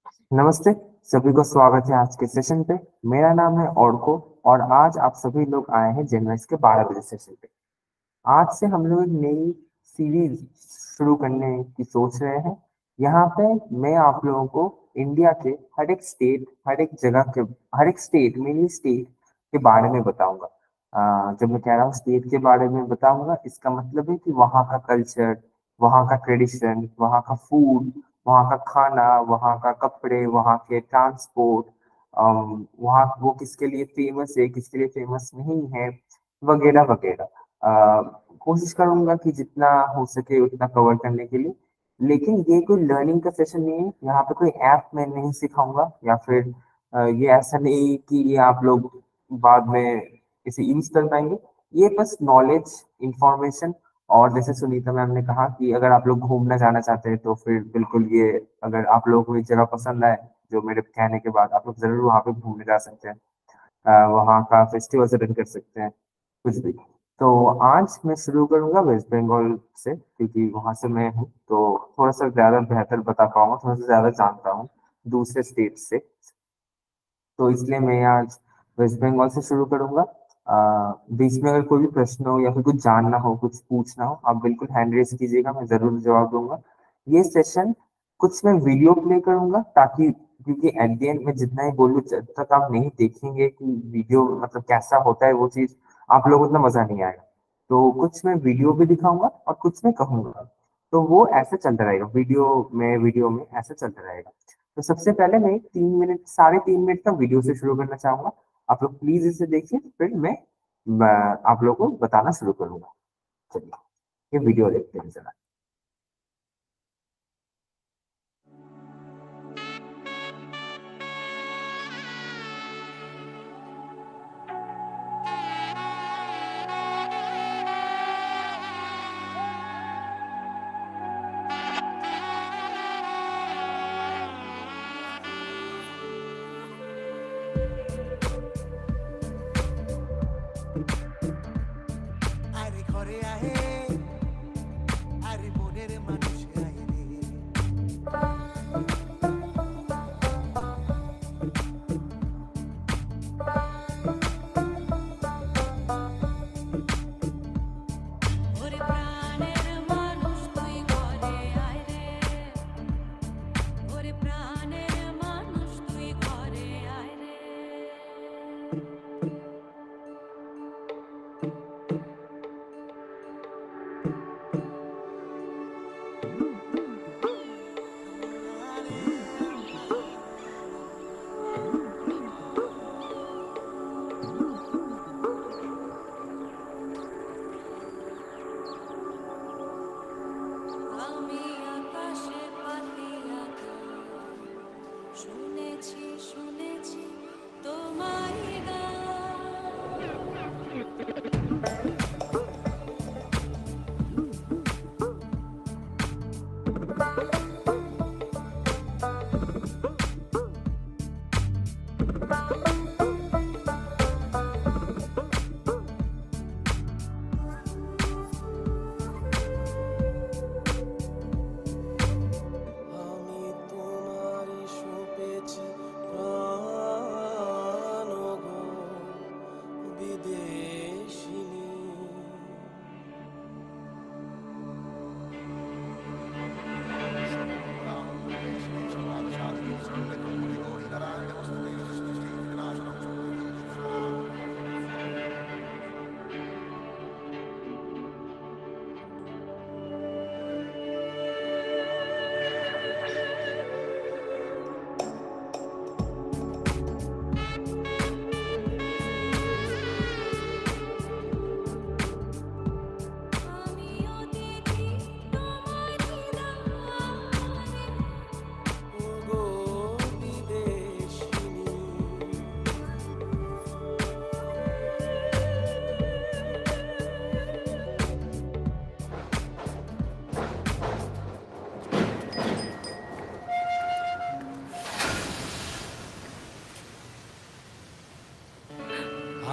नमस्ते, सभी को स्वागत है आज के सेशन पे। मेरा नाम है ऑर्को और आज आप सभी लोग आए हैं जेनवाइस के 12 बजे सेशन पे। आज से हम लोग एक नई सीरीज शुरू करने की सोच रहे हैं। यहाँ पे मैं आप लोगों को इंडिया के हर एक स्टेट, हर एक जगह के, हर एक स्टेट, मिनी स्टेट के बारे में बताऊंगा। जब मैं कह रहा हूँ स्टेट के बारे में बताऊंगा, इसका मतलब है कि वहाँ का कल्चर, वहाँ का ट्रेडिशन, वहाँ का फूड, वहाँ का खाना, वहाँ का कपड़े, वहाँ के ट्रांसपोर्ट, वहाँ वो किसके लिए फेमस है, किसके लिए फेमस नहीं है, वगैरह वगैरह। कोशिश करूंगा कि जितना हो सके उतना कवर करने के लिए। लेकिन ये कोई लर्निंग का सेशन नहीं है, यहाँ पे कोई ऐप मैं नहीं सिखाऊंगा या फिर ये ऐसा नहीं कि ये आप लोग बाद में इसे यूज कर पाएंगे। ये बस नॉलेज, इंफॉर्मेशन। और जैसे सुनीता मैम ने कहा कि अगर आप लोग घूमना जाना चाहते हैं तो फिर बिल्कुल ये, अगर आप लोगों को ये जगह पसंद आए जो मेरे कहने के बाद, आप लोग जरूर वहाँ पे घूमने जा सकते हैं। वहाँ का फेस्टिवल अटेंड कर सकते हैं, कुछ भी। तो आज मैं शुरू करूंगा वेस्ट बंगाल से, क्योंकि वहां से मैं हूँ तो थोड़ा सा ज्यादा बेहतर बता पाऊंगा, थोड़ा सा ज्यादा जानता हूँ दूसरे स्टेट से। तो इसलिए मैं आज वेस्ट बंगाल से शुरू करूंगा। बीच में अगर कोई भी प्रश्न हो या फिर कुछ जानना हो, कुछ पूछना हो, आप बिल्कुल हैंड रेज कीजिएगा, मैं जरूर जवाब दूंगा। ये सेशन कुछ मैं वीडियो प्ले करूंगा ताकि, क्योंकि एट द एंड में जितना ही बोलूँ, जब तक आप नहीं देखेंगे कि वीडियो मतलब कैसा होता है वो चीज, आप लोगों को उतना मजा नहीं आएगा। तो कुछ मैं वीडियो भी दिखाऊंगा और कुछ मैं कहूंगा। तो वो ऐसे चलता रहेगा, वीडियो में ऐसे चलता रहेगा। तो सबसे पहले मैं एक 3 मिनट, 3.5 मिनट का वीडियो से शुरू करना चाहूंगा। आप लोग प्लीज इसे देखिए, फिर मैं आप लोगों को बताना शुरू करूंगा। चलिए, ये वीडियो देखते हैं जरा। আরে ঘরে আহে আরে মনের মানুষ আয় রে ওরে প্রাণের মানুষ তুই ঘরে আয় রে ওরে প্রাণের মানুষ তুই ঘরে আয় রে আমি আকাশে পাতিয়া গান শুনেছি শুনেছি তোমায় গান আমি তোমারই সপেছি প্রাণ গো বিদেশিনী আমি অতিথি তোমার নিদানে ও গো বিদেশিনী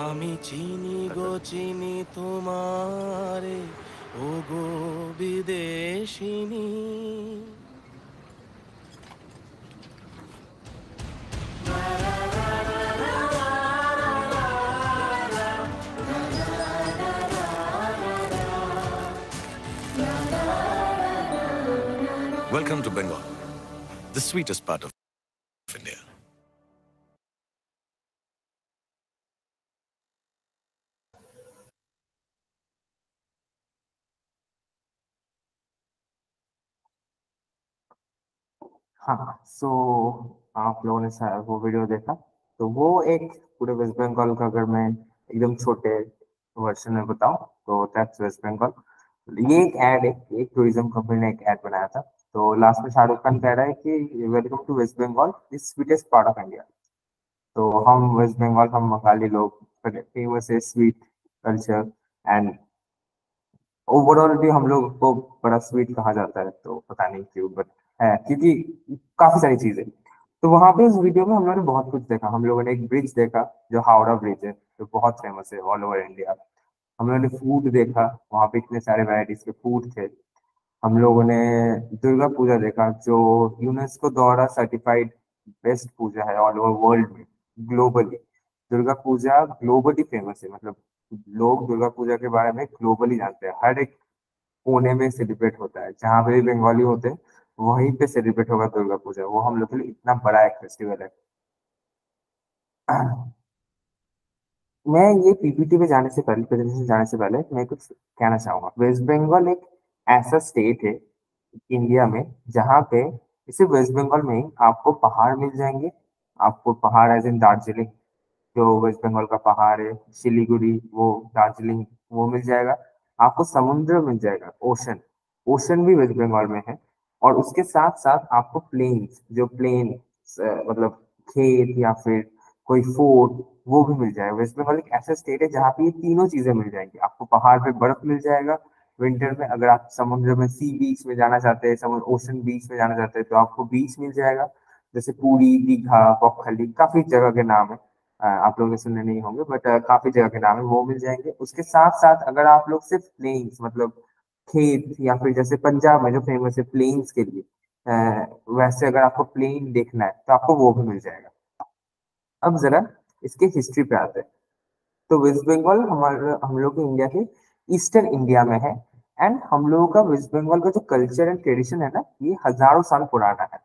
আমি চিনি গো চিনি তোমারে ও গো বিদেশিনী Welcome to Bengal, the sweetest part of India. हाँ, सो आप लोगों ने शायद वो वीडियो देखा। तो वो एक पूरे वेस्ट बंगाल का अगर मैं एकदम छोटे वर्जन में बताऊं तो दैट्स वेस्ट बंगाल। ये एक एड है, एक टूरिज्म कंपनी ने एक एड बनाया था। तो लास्ट में शाहरुख खान कह रहा है कि welcome to West Bengal, the sweetest part of India. तो हम वेस्ट बंगाल, हम बंगाली लोग फेमस है स्वीट कल्चर, एंड ओवरऑल भी हम लोग को बड़ा स्वीट कहा जाता है। तो पता नहीं क्यों, बट है क्योंकि काफी सारी चीजें। तो वहां पे इस वीडियो में हम लोगों ने बहुत कुछ देखा। हम लोगों ने एक ब्रिज देखा जो हावड़ा ब्रिज है, जो बहुत फेमस है ऑल ओवर इंडिया। हम लोगों ने फूड देखा, वहां पे इतने सारे वैरायटीज के फूड थे। हम लोगों ने दुर्गा पूजा देखा, जो यूनेस्को द्वारा सर्टिफाइड बेस्ट पूजा है ऑल ओवर वर्ल्ड में, globally. Durga Puja globally famous है, मतलब लोग दुर्गा पूजा के बारे में ग्लोबली जानते हैं। हर एक कोने में सेलिब्रेट होता है, जहाँ पे भी बंगाली होते हैं वहीं पे सेलिब्रेट होगा दुर्गा पूजा। वो हम लोग के लिए इतना बड़ा एक फेस्टिवल है। मैं ये पीपीटी पे जाने से पहले, प्रेजेंटेशन जाने से पहले मैं कुछ कहना चाहूंगा। वेस्ट बंगाल एक ऐसा स्टेट है इंडिया में जहाँ पे, इसे वेस्ट बंगाल में ही आपको पहाड़ मिल जाएंगे। आपको पहाड़ एज इन दार्जिलिंग, जो वेस्ट बंगाल का पहाड़ है, सिलीगुड़ी वो दार्जिलिंग, वो मिल जाएगा। आपको समुद्र मिल जाएगा, ओशन, ओशन भी वेस्ट बंगाल में है। और उसके साथ साथ आपको प्लेन्स, जो प्लेन मतलब खेत या फिर कोई फोर्ट, वो भी मिल जाएगा। वेस्ट बंगाल एक ऐसा स्टेट है जहाँ पे ये तीनों चीजें मिल जाएंगी। आपको पहाड़ पे बर्फ मिल जाएगा विंटर में, अगर आप समुद्र में सी बीच में जाना चाहते हैं, समुद्र ओशन बीच में जाना चाहते हैं, तो आपको बीच मिल जाएगा। जैसे पुरी, दीघा, बकखली, काफी जगह के नाम है। आप लोग ने सुने नहीं होंगे, बट काफी जगह के नाम है, वो मिल जाएंगे। उसके साथ साथ अगर आप लोग सिर्फ प्लेन्स, मतलब खेत, या फिर जैसे पंजाब में जो फेमस है प्लेन्स के लिए, वैसे अगर आपको प्लेन देखना है तो आपको वो भी मिल जाएगा। अब जरा इसके हिस्ट्री पे आते हैं। तो वेस्ट बंगाल हमारे, हम लोग के इंडिया के ईस्टर्न इंडिया में है। एंड हम लोगों का वेस्ट बंगाल का जो कल्चर एंड ट्रेडिशन है ना, ये हजारों साल पुराना है।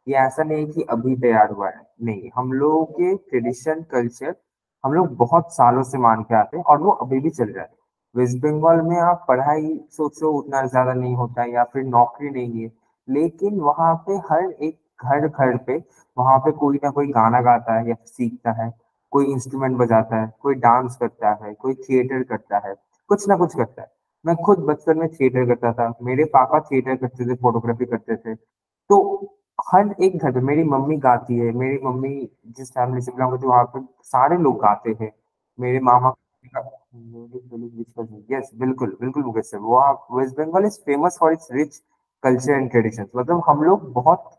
ये ऐसा नहीं कि अभी तैयार हुआ है, नहीं। हम लोगों के ट्रेडिशन कल्चर हम लोग बहुत सालों से मान के आते हैं, और वो अभी भी चल रहा है। वेस्ट बंगाल में आप पढ़ाई सोचो उतना ज्यादा नहीं होता है, या फिर नौकरी नहीं है, लेकिन वहाँ पे हर एक घर घर पे, वहाँ पे कोई ना कोई गाना गाता है या सीखता है, कोई इंस्ट्रूमेंट बजाता है, कोई डांस करता है, कोई थिएटर करता है, कुछ ना कुछ करता है। मैं खुद बचपन में थिएटर करता था, मेरे पापा थिएटर करते थे, फोटोग्राफी करते थे। तो हर एक घर पे मेरी मम्मी गाती है। मेरी मम्मी जिस फैमिली से बिलोंग करती है, वहाँ पे सारे लोग गाते हैं। मेरे मामा, यस, बिल्कुल बिल्कुल मुकेश सर, वो आप, West Bengal is famous for its rich culture and tradition. मतलब हम लोग बहुत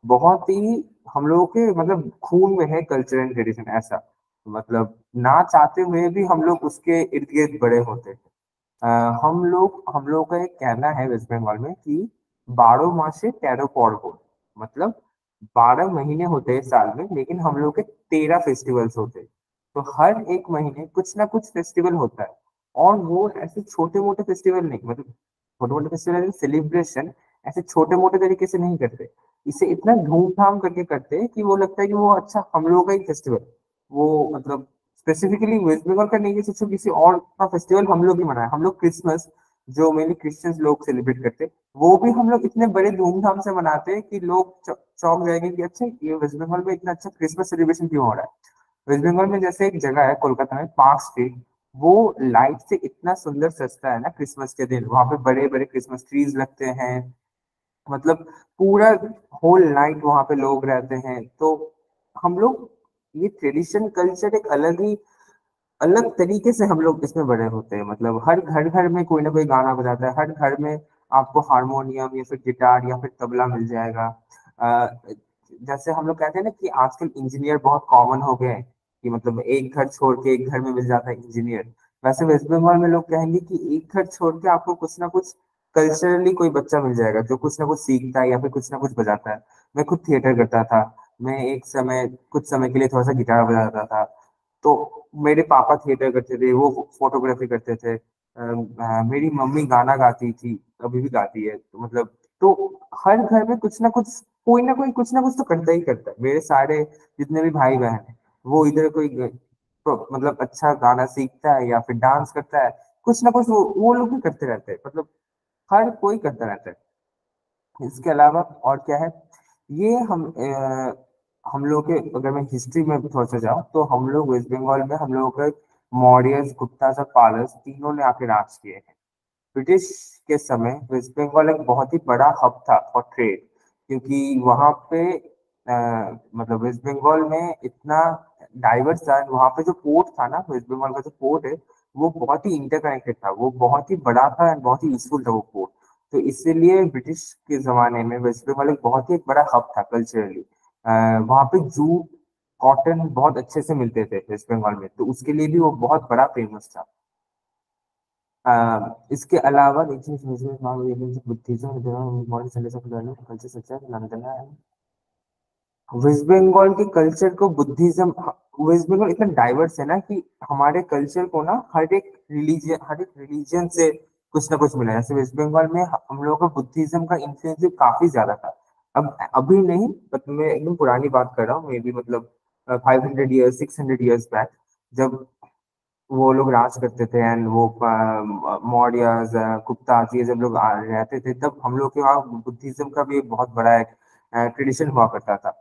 बहुत ही, हम लोगों के मतलब खून में है कल्चर एंड ट्रेडिशन, ऐसा। मतलब ना चाहते हुए भी हम लोग उसके इर्द गिर्द बड़े होते हैं। हम लोग का एक कहना है वेस्ट बंगाल में कि 12 मासे 13 पर्व। मतलब 12 महीने होते हैं साल में, लेकिन हम लोग के 13 फेस्टिवल्स होते हैं। तो हर एक महीने कुछ ना कुछ फेस्टिवल होता है। और वो ऐसे छोटे मोटे फेस्टिवल नहीं, मतलब छोटे मोटे फेस्टिवल सेलिब्रेशन ऐसे छोटे मोटे तरीके से नहीं करते। इसे इतना धूमधाम करके करते हैं कि वो लगता है कि वो, अच्छा, हम लोगों का ही फेस्टिवल, वो मतलब स्पेसिफिकली वेस्ट बंगाल का नहीं है, सोचो किसी और का फेस्टिवल हम लोग ही मनाए। हम लोग क्रिसमस, जो मेनली क्रिश्चियंस लोग सेलिब्रेट करते हैं, वो भी हम लोग इतने बड़े धूमधाम से मनाते हैं कि लोग चौंक जाएंगे कि अच्छा, ये वेस्ट बंगाल में इतना अच्छा क्रिसमस सेलिब्रेशन क्यों हो रहा है। वेस्ट बंगाल में जैसे एक जगह है कोलकाता में, पार्क स्ट्रीट, वो लाइट से इतना सुंदर सजता है ना क्रिसमस के दिन। वहां पे बड़े बड़े क्रिसमस ट्रीज लगते हैं, मतलब पूरा होल नाइट वहां पे लोग रहते हैं। तो हम लोग, ये ट्रेडिशन कल्चर एक अलग ही, अलग तरीके से हम लोग इसमें बड़े होते हैं। मतलब हर घर घर में कोई ना कोई गाना बजाता है, हर घर में आपको हारमोनियम या फिर गिटार या फिर तबला मिल जाएगा। अ, जैसे हम लोग कहते हैं ना कि आजकल इंजीनियर बहुत कॉमन हो गए हैं, कि मतलब एक घर छोड़ के एक घर में मिल जाता है इंजीनियर। वैसे वेस्ट बंगाल में लोग कहेंगे कि एक घर छोड़ के आपको कुछ ना कुछ कल्चरली कोई बच्चा मिल जाएगा जो कुछ ना कुछ सीखता है या फिर कुछ ना कुछ बजाता है। मैं खुद थिएटर करता था। मैं एक समय, कुछ समय के लिए थोड़ा सा गिटार बजाता था। तो मेरे पापा थिएटर करते थे, वो फोटोग्राफी करते थे। मेरी मम्मी गाना गाती थी, अभी भी गाती है। तो मतलब तो हर घर में कुछ ना कुछ, कोई ना कुछ तो करता ही करता है। मेरे सारे जितने भी भाई बहन हैं, वो इधर कोई मतलब अच्छा गाना सीखता है या फिर डांस करता है, कुछ ना कुछ वो लोग भी करते रहते हैं, मतलब हर कोई करता रहता है। इसके अलावा और क्या है, ये हम लोग के, अगर मैं हिस्ट्री में भी थोड़ा सा जाऊँ तो हम लोग वेस्ट बंगाल में, हम लोगों के मौर्यस, गुप्तास और पालस तीनों ने आके राज किए हैं। ब्रिटिश के समय वेस्ट बंगाल एक बहुत ही बड़ा हब था फॉर ट्रेड, क्योंकि वहाँ पे मतलब वेस्ट बंगाल में इतना डाइवर्स था, वहाँ पे जो पोर्ट था ना, वेस्ट बंगाल का जो पोर्ट है, वो बहुत ही इंटरकनेक्टेड था, वो बहुत ही बड़ा था एंड बहुत ही यूजफुल था वो पोर्ट। तो इसीलिए ब्रिटिश के जमाने में वेस्ट बंगाल एक बहुत ही बड़ा हब था कल्चरली। वहाँ पे जूट, कॉटन बहुत अच्छे से मिलते थे वेस्ट बंगाल में, तो उसके लिए भी वो बहुत बड़ा फेमस था। इसके अलावा देखिए, वेस्ट बंगाल के कल्चर को बुद्धिज्म, वेस्ट बंगाल इतना डाइवर्स है ना कि हमारे कल्चर को ना हर एक रिलीजन से कुछ ना कुछ मिला है। जैसे वेस्ट बंगाल में हम लोगों का बुद्धिज्म का इन्फ्लुएंस भी काफी ज्यादा था। अब अभी नहीं, बट मैं एकदम पुरानी बात कर रहा हूँ, मे बी मतलब 500 ईयर्स, 600 ईयर्स बैक, जब वो लोग राज करते थे एंड वो मौर्यस, गुप्ता, ये जब लोग रहते थे, तब हम लोग के वहाँ बुद्धिज्म का भी एक बहुत बड़ा एक ट्रेडिशन हुआ करता था।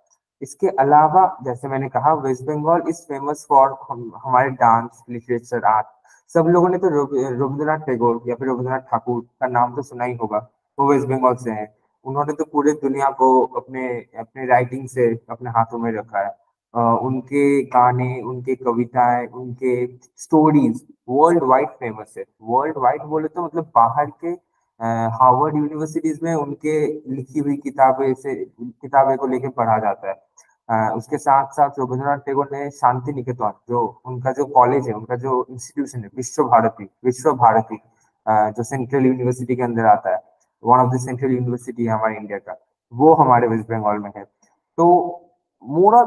इसके अलावा जैसे मैंने कहा, West Bengal is famous for हमारे डांस, लिटरेचर, आर्ट। सब लोगों ने तो रविंद्रनाथ टैगोर या फिर रविंद्रनाथ ठाकुर का नाम तो सुना ही होगा, वो वेस्ट बंगाल से हैं। उन्होंने तो पूरे दुनिया को अपने अपने राइटिंग से अपने हाथों में रखा है। उनके गाने, उनके कविताएं, उनके स्टोरीज वर्ल्ड वाइड फेमस है। वर्ल्ड वाइड बोले तो मतलब बाहर के हार्वर्ड यूनिवर्सिटीज में उनके लिखी हुई किताबें को लेके पढ़ा जाता है। उसके साथ साथ रविंद्रनाथ टैगोर ने शांति निकेतन, जो उनका जो कॉलेज है, उनका जो इंस्टीट्यूशन है, विश्व भारती, जो सेंट्रल यूनिवर्सिटी के अंदर आता है, one of the central university है हमारे इंडिया का, वो हमारे वेस्ट बंगाल में है। तो मोर,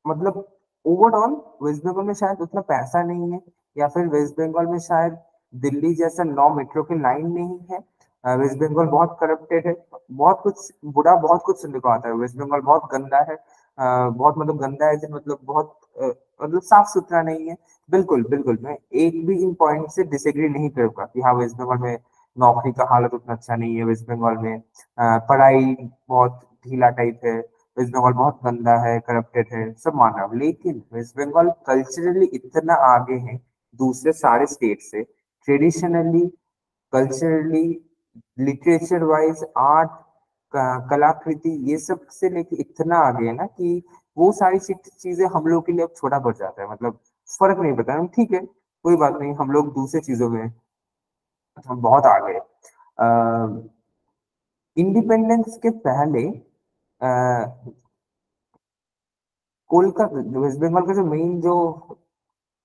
मतलब ओवरऑल वेस्ट बंगाल में शायद उतना पैसा नहीं है, या फिर वेस्ट बंगाल में शायद दिल्ली जैसा 9 मेट्रो की लाइन नहीं है। वेस्ट बंगाल बहुत करप्टेड है, बहुत कुछ बुरा, बहुत कुछ सुनने को आता है। वेस्ट बंगाल बहुत गंदा है, बहुत मतलब गंदा है मतलब बहुत मतलब साफ सुथरा नहीं है। बिल्कुल बिल्कुल, मैं एक भी इन पॉइंट से डिसएग्री नहीं करूंगा कि हाँ, वेस्ट बंगाल में नौकरी का हालत उतना अच्छा नहीं है, वेस्ट बंगाल में पढ़ाई बहुत ढीला टाइप है, वेस्ट बंगाल बहुत गंदा है, करप्टेड है, सब मान रहा हूँ। लेकिन वेस्ट बंगाल कल्चरली इतना आगे है दूसरे सारे स्टेट से, traditionally, culturally, literature wise, art, कलाकृति, ये सब से लेके इतना आगे है ना कि वो सारी चीजें हम लोग के लिए अब छोटा पड़ जाता है, मतलब फर्क नहीं पड़ता है। ठीक है, कोई बात नहीं, हम लोग दूसरे चीजों में हम बहुत आगे। इंडिपेंडेंस के पहले कोलकाता, वेस्ट बंगाल का जो मेन जो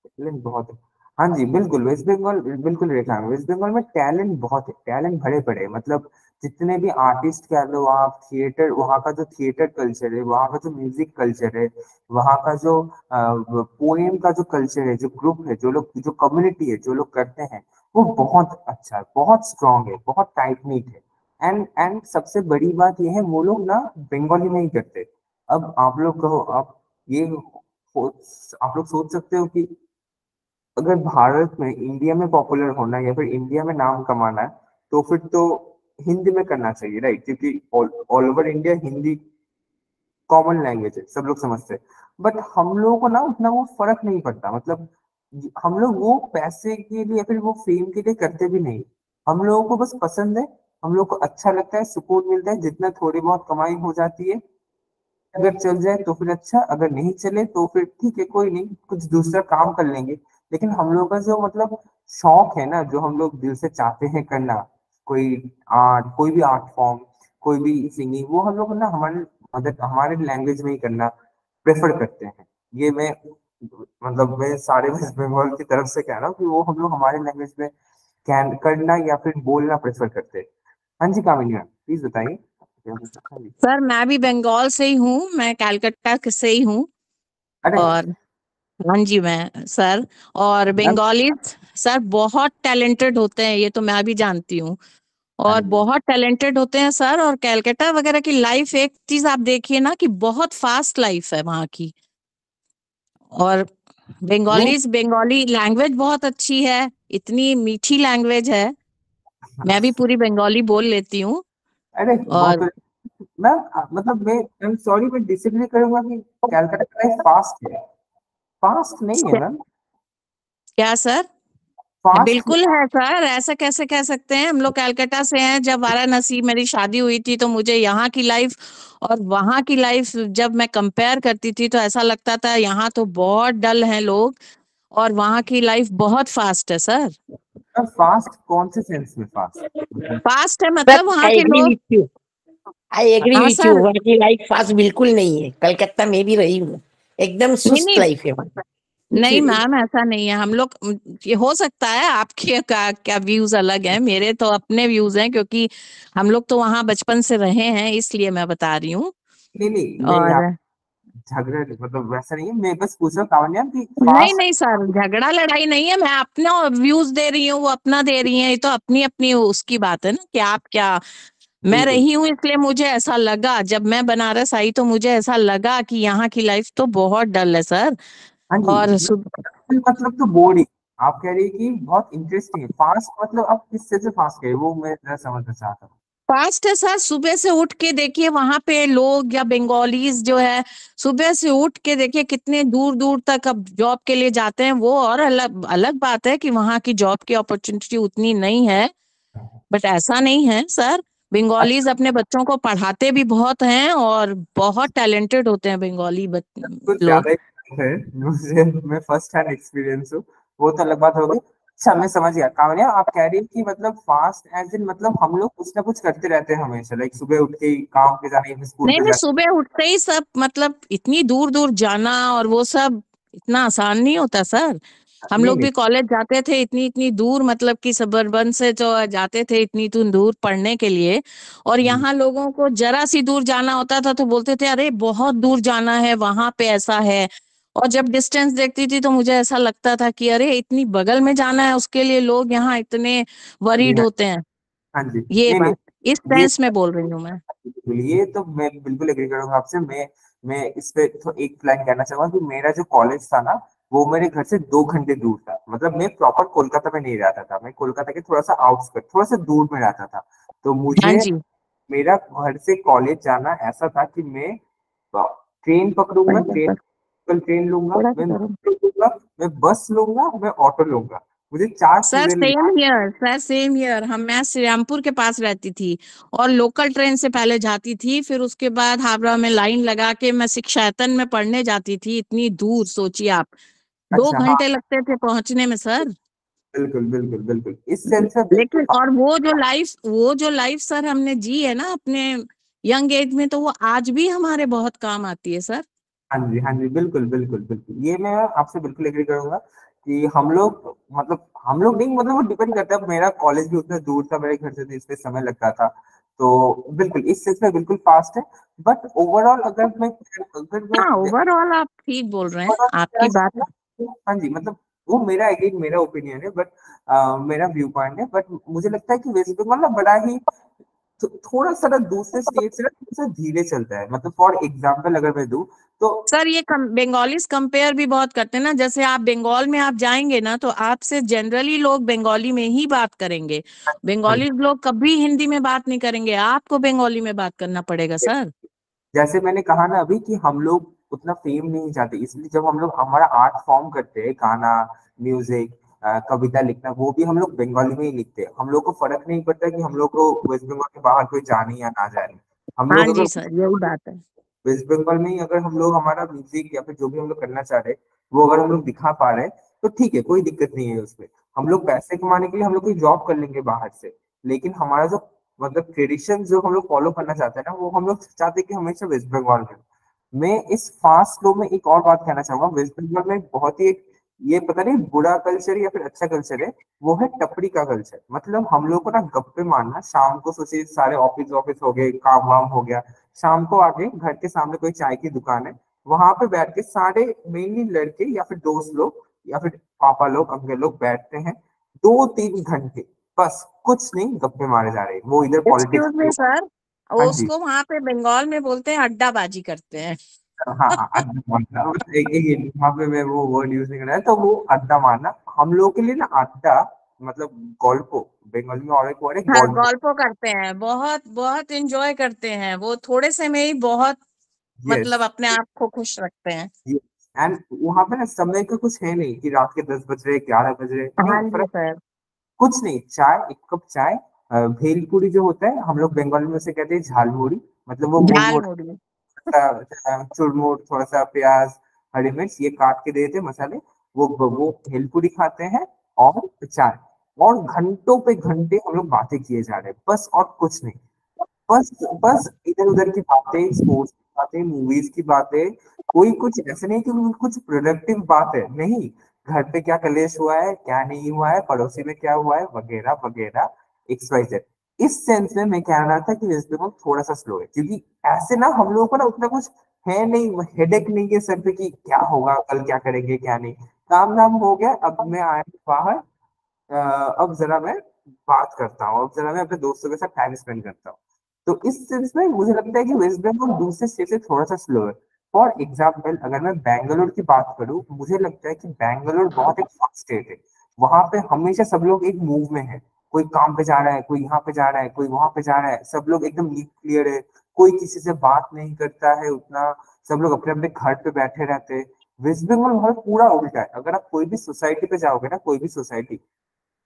टैलेंट बहुत है। हाँ जी, बिल्कुल वेस्ट बंगाल, बिल्कुल रेखा, वेस्ट बंगाल में टैलेंट बहुत है, टैलेंट भरे पड़े हैं। मतलब जितने भी आर्टिस्ट कह लो आप, थिएटर, वहाँ का जो थिएटर कल्चर है, वहाँ का जो म्यूजिक कल्चर है, वहाँ का जो पोएम का जो कल्चर है, जो ग्रुप है, जो लोग, जो कम्युनिटी है, जो लोग करते हैं, वो बहुत अच्छा है, बहुत स्ट्रांग है, बहुत टाइट नीट है। एंड सबसे बड़ी बात यह है, वो लोग ना बंगाली में ही करते। अब आप लोग कहो, ये आप लोग सोच सकते हो कि अगर भारत में, इंडिया में पॉपुलर होना है या फिर इंडिया में नाम कमाना है, तो फिर तो हिंदी में करना चाहिए, राइट? क्योंकि all over India Hindi common language है, सब लोग समझते हैं। बट हम लोगों को ना उतना वो फर्क नहीं पड़ता, मतलब हम लोग वो पैसे के लिए या फिर वो फेम के लिए करते भी नहीं। हम लोगों को बस पसंद है, हम लोग को अच्छा लगता है, सुकून मिलता है, जितना थोड़ी बहुत कमाई हो जाती है, अगर चल जाए तो फिर अच्छा, अगर नहीं चले तो फिर ठीक है, कोई नहीं, कुछ दूसरा काम कर लेंगे। लेकिन हम लोग का जो मतलब शौक है ना, जो हम लोग दिल से चाहते हैं करना, कोई आर्ट, कोई भी आर्ट फॉर्म, कोई भी सिंगिंग, वो हम लोग ना हमारे मदद, हमारे लैंग्वेज में ही करना प्रेफर करते हैं। ये मैं, मतलब मैं सारे वेस्ट बंगाल की तरफ से कह रहा हूँ कि वो हम लोग हमारे लैंग्वेज में कैन करना या फिर बोलना प्रेफर करते हैं। हाँ जी कामिनी, प्लीज बताइए। हाँ जी। सर मैं भी बंगाल से ही हूँ, मैं कलकत्ता से ही हूँ। अरे और हाँ जी मैं सर, और मैम, बंगाली सर बहुत टैलेंटेड होते हैं, ये तो मैं भी जानती हूँ। और जी बहुत टैलेंटेड होते हैं सर। और कैलकाटा वगैरह की लाइफ, एक चीज आप देखिए ना कि बहुत फास्ट लाइफ है वहाँ की। और नहीं। बंगाली लैंग्वेज बहुत अच्छी है, इतनी मीठी लैंग्वेज है। मैं भी पूरी बंगाली बोल लेती हूँ। अरे बहुत। और मैं मतलब मैं आई एम सॉरी, मैं डिसएग्री करूंगा कि कलकत्ता का लाइफ फास्ट है। फास्ट नहीं है मैम। क्या सर? फास्ट। बिल्कुल है सर, ऐसा कैसे कह सकते हैं? हम लोग कलकत्ता से हैं। जब वाराणसी मेरी शादी हुई थी तो मुझे यहाँ की लाइफ और वहाँ की लाइफ जब मैं कंपेयर करती थी तो ऐसा लगता था यहाँ तो बहुत डल हैं लोग और वहाँ की लाइफ बहुत फास्ट है सर। फास्ट कौन से सेंस में फास्ट? फास्ट है बट मतलब वहाँ आई के एग्री लोग। विथ यू, आई एग्री हाँ विथ यू, सर। वहाँ की लाइफ फास्ट बिल्कुल नहीं है। कलकत्ता में भी रही हूँ, एकदम नहीं सुस्त नहीं लाइफ है वहाँ। नहीं जी। मैम, ऐसा नहीं है। हम लोग ये हो सकता है आपके का क्या व्यूज अलग हैं, मेरे तो अपने व्यूज हैं क्योंकि हम लोग तो वहां बचपन से रहे हैं, इसलिए मैं बता रही हूँ। नहीं नहीं, मैं यहाँ और झगड़ा मतलब वैसा नहीं है, मैं बस पूछ रहा हूँ कावन्या कि नहीं फास्ट। नहीं सर, झगड़ा लड़ाई नहीं है। मैं अपना व्यूज दे रही हूँ, वो अपना दे रही है। ये तो अपनी अपनी उसकी बात है ना कि आप क्या। मैं बिल्कुल। रही हूँ इसलिए मुझे ऐसा लगा। जब मैं बनारस आई तो मुझे ऐसा लगा कि यहाँ की लाइफ तो बहुत डल है सर। हाँ जी। और मतलब तो बोरिंग। आप कह रही है कि बहुत इंटरेस्टिंग है। फास्ट मतलब आप किस से फास्ट कह रहे हो, वो मैं जरा समझना चाहता हूँ। फास्ट है सर। सुबह से उठ के देखिए वहां पे लोग या बंगालीज जो है, सुबह से उठ के देखिए कितने दूर दूर तक अब जॉब के लिए जाते हैं। वो और अलग अलग बात है कि वहां की जॉब की अपॉर्चुनिटी उतनी नहीं है, बट ऐसा नहीं है सर। बंगालीज अपने बच्चों को पढ़ाते भी बहुत हैं और बहुत टैलेंटेड होते हैं कुछ लोग। ज्यादा ही है। मुझे मैं फर्स्ट हैंड एक्सपीरियंस हूँ। वो तो अलग बात हो गई। अच्छा मैं समझ गया कावन्या, आप कह रही है कि मतलब फास्ट एज इन मतलब हम लोग कुछ ना कुछ करते रहते हैं हमेशा, लाइक सुबह उठ के काम पे जाना या फिर स्कूल नहीं पे नहीं, जाना। सुबह उठते ही सब मतलब इतनी दूर दूर जाना और वो सब इतना आसान नहीं होता सर। हम नहीं लोग नहीं। भी कॉलेज जाते थे इतनी इतनी दूर, मतलब कि सबर्बन से जो जाते थे इतनी इतनी दूर पढ़ने के लिए। और हम्म, यहाँ लोगों को जरा सी दूर जाना होता था तो बोलते थे अरे बहुत दूर जाना है, वहां पे ऐसा है। और जब डिस्टेंस देखती थी तो मुझे ऐसा लगता था कि अरे इतनी बगल में जाना है उसके लिए लोग यहाँ इतने जी वरीड हाँ। होते हैं। हाँ जी। ये नहीं नहीं। बात इस ये सेंस में बोल रही हूँ मैं। बिल्कुल, ये तो मैं बिल्कुल एग्री करूंगा आपसे। मैं इस पे तो एक लाइन कहना चाहूंगा कि मेरा जो कॉलेज था ना, वो मेरे घर से 2 घंटे दूर था। मतलब मैं प्रॉपर कोलकाता में नहीं रहता था, मैं कोलकाता के थोड़ा सा आउटस्कर्ट, थोड़ा सा दूर में रहता था। तो हाँ मुझे जी मेरा घर से कॉलेज जाना ऐसा था कि मैं ट्रेन पकड़ूंगा, ट्रेन लूंगा, थोड़ा मैं सा करो। मेट्रो लूंगा, मैं बस लूंगा, मैं ऑटो लूंगा। मुझे चार सर चीजें same here, sir same here. मैं श्रीरामपुर के पास रहती थी और लोकल ट्रेन से पहले जाती थी, फिर उसके बाद हावड़ा में लाइन लगा के मैं शिक्षायतन में पढ़ने जाती थी। इतनी दूर सोचिए आप, दो अच्छा हाँ। घंटे लगते थे पहुंचने में सर। बिल्कुल बिल्कुल बिल्कुल, इस सेंस में बिल्कुल। लेकिन और वो जो लाइफ सर हमने जी है ना अपने यंग एज में, तो वो आज भी हमारे बहुत काम आती है सर। हाँ जी हाँ जी, बिल्कुल बिल्कुल बिल्कुल, ये मैं आपसे बिल्कुल एग्री करूंगा कि हम लोग मतलब हम लोग नहीं, मतलब वो डिपेंड करता है। मेरा कॉलेज भी उतना दूर था मेरे घर से, तो इसमें समय लगता था। तो बिल्कुल इस सेंस में बिल्कुल फास्ट है। बट ओवरऑल अगर मैं हाँ, ओवरऑल आप ठीक बोल रहे हैं, overall कहना आपकी बात। चाहूंगा, हाँ जी मतलब वो मेरा अगेन मेरा ओपिनियन है, बट मेरा व्यू पॉइंट है। बट मुझे लगता है कि वेस्ट बंगाल ना बड़ा ही थोड़ा सा ना दूसरे स्टेट से ना थोड़ा सा धीरे चलता है। मतलब फॉर एग्जाम्पल अगर मैं दूं तो। सर ये बंगालीज कंपेयर भी बहुत करते हैं ना। जैसे आप बंगाल में आप जाएंगे ना तो आपसे जनरली लोग बंगाली में ही बात करेंगे। हाँ बंगाली लोग कभी हिंदी में बात नहीं करेंगे, आपको बंगाली में बात करना पड़ेगा जी। सर। जैसे मैंने कहा ना अभी कि हम लोग उतना फेम नहीं चाहते, इसलिए जब हम लोग हमारा आर्ट फॉर्म करते हैं, गाना, म्यूजिक, कविता लिखना, वो भी हम लोग बंगाली में ही लिखते हैं। हम लोग को फर्क नहीं पड़ता कि हम लोग को वेस्ट बंगाल के बाहर कोई जाने या ना जाने। हम हाँ लोग जी अगर सर, यही बात है। वेस्ट बंगाल में ही अगर हम लोग हमारा म्यूजिक या फिर जो भी हम लोग करना चाह रहे हैं, वो अगर हम लोग दिखा पा रहे हैं, तो ठीक है, कोई दिक्कत नहीं है उसमें। हम लोग पैसे कमाने के लिए हम लोग कोई जॉब कर लेंगे बाहर से, लेकिन हमारा जो मतलब ट्रेडिशन जो हम लोग फॉलो करना चाहते हैं ना, वो हम लोग चाहते हैं कि हमेशा वेस्ट बंगाल में। मैं इस फास्ट फ्लो में एक और बात कहना चाहूंगा। वेस्ट बंगाल में बहुत ही एक, ये पता नहीं बुरा कल्चर या फिर अच्छा कल्चर है, वो है टपरी का कल्चर। मतलब हम लोग को ना गप्पे मारना शाम को, सोचिए सारे ऑफिस ऑफिस हो गए, काम वाम हो गया, शाम को आके घर के सामने कोई चाय की दुकान है, वहां पे बैठ के सारे मेनली लड़के या फिर दोस्त लोग या फिर पापा लोग अंकल लोग बैठते हैं 2-3 घंटे। बस कुछ नहीं, गप्पे मारे जा रहे हैं, वो इधर एक्सक्यूज मी पॉलिटिक्स। सर, हाँ जी। उसको वहां पे बंगाल में बोलते हैं अड्डाबाजी करते हैं। हाँ हाँ, अड्डा मारना, बस एक वहां पे मैं वो वर्ड यूज नहीं कर रहा है, तो वो अड्डा मारना हम लोगों के लिए ना, अड्डा मतलब गोल्फो, बंगाली में और एक वर्ड है हाँ, गोल्फो। गोल्फो करते हैं, बहुत बहुत एंजॉय करते हैं वो, थोड़े से में ही बहुत यस। मतलब अपने आप को खुश रखते हैं। एंड वहां पे ना समय का कुछ है नहीं कि रात के 10 बज रहे, 11 बज रहे, नहीं हाँ जी फर्क, सर। कुछ नहीं, चाय, एक कप चाय, भेलपूरी जो होता है, हम लोग बंगाली में उसे कहते हैं झालमुड़ी, मतलब वो मोट झाल मोट मुड़ी। चुरमुट, थोड़ा सा प्याज, हरी मिर्च ये काट के देते मसाले, वो भेलपूरी खाते हैं, और चाय, और घंटों पे घंटे हम लोग बातें किए जा रहे हैं, बस और कुछ नहीं। बस बस इधर उधर की बातें, स्पोर्ट्स की बातें, मूवीज की बातें, कोई कुछ ऐसे नहीं कि कुछ प्रोडक्टिव बात है, नहीं, घर पे क्या कलेश हुआ है, क्या नहीं हुआ है, पड़ोसी में क्या हुआ है, वगैरह वगैरह, एक्स वाई जेड। इस सेंस में मैं कह रहा था कि वेस्ट बंगाल थोड़ा सा स्लो है, क्योंकि ऐसे ना हम लोगों को ना उतना कुछ है नहीं, हेडेक नहीं है सर पे कि क्या होगा, कल क्या करेंगे क्या नहीं, काम धाम हो गया, अब मैं आया हूं बाहर, अब जरा मैं बात करता हूँ, अब जरा मैं अपने दोस्तों के साथ टाइम स्पेंड करता हूँ। तो इस सेंस में मुझे लगता है कि वेस्ट बंगाल दूसरे स्टेट से थोड़ा सा स्लो है। फॉर एग्जाम्पल अगर मैं बैंगलोर की बात करूँ, मुझे लगता है कि बैंगलोर बहुत एक फास्ट स्टेट है, वहां पे हमेशा सब लोग एक मूव में है, कोई काम पे जा रहा है, कोई यहाँ पे जा रहा है, कोई वहां पे जा रहा है, सब लोग एकदम नीट क्लियर है, कोई किसी से बात नहीं करता है उतना, सब लोग अपने अपने घर पे बैठे रहते हैं। वेस्ट बंगाल बहुत पूरा उल्टा है, अगर आप कोई भी सोसाइटी पे जाओगे ना, कोई भी सोसाइटी,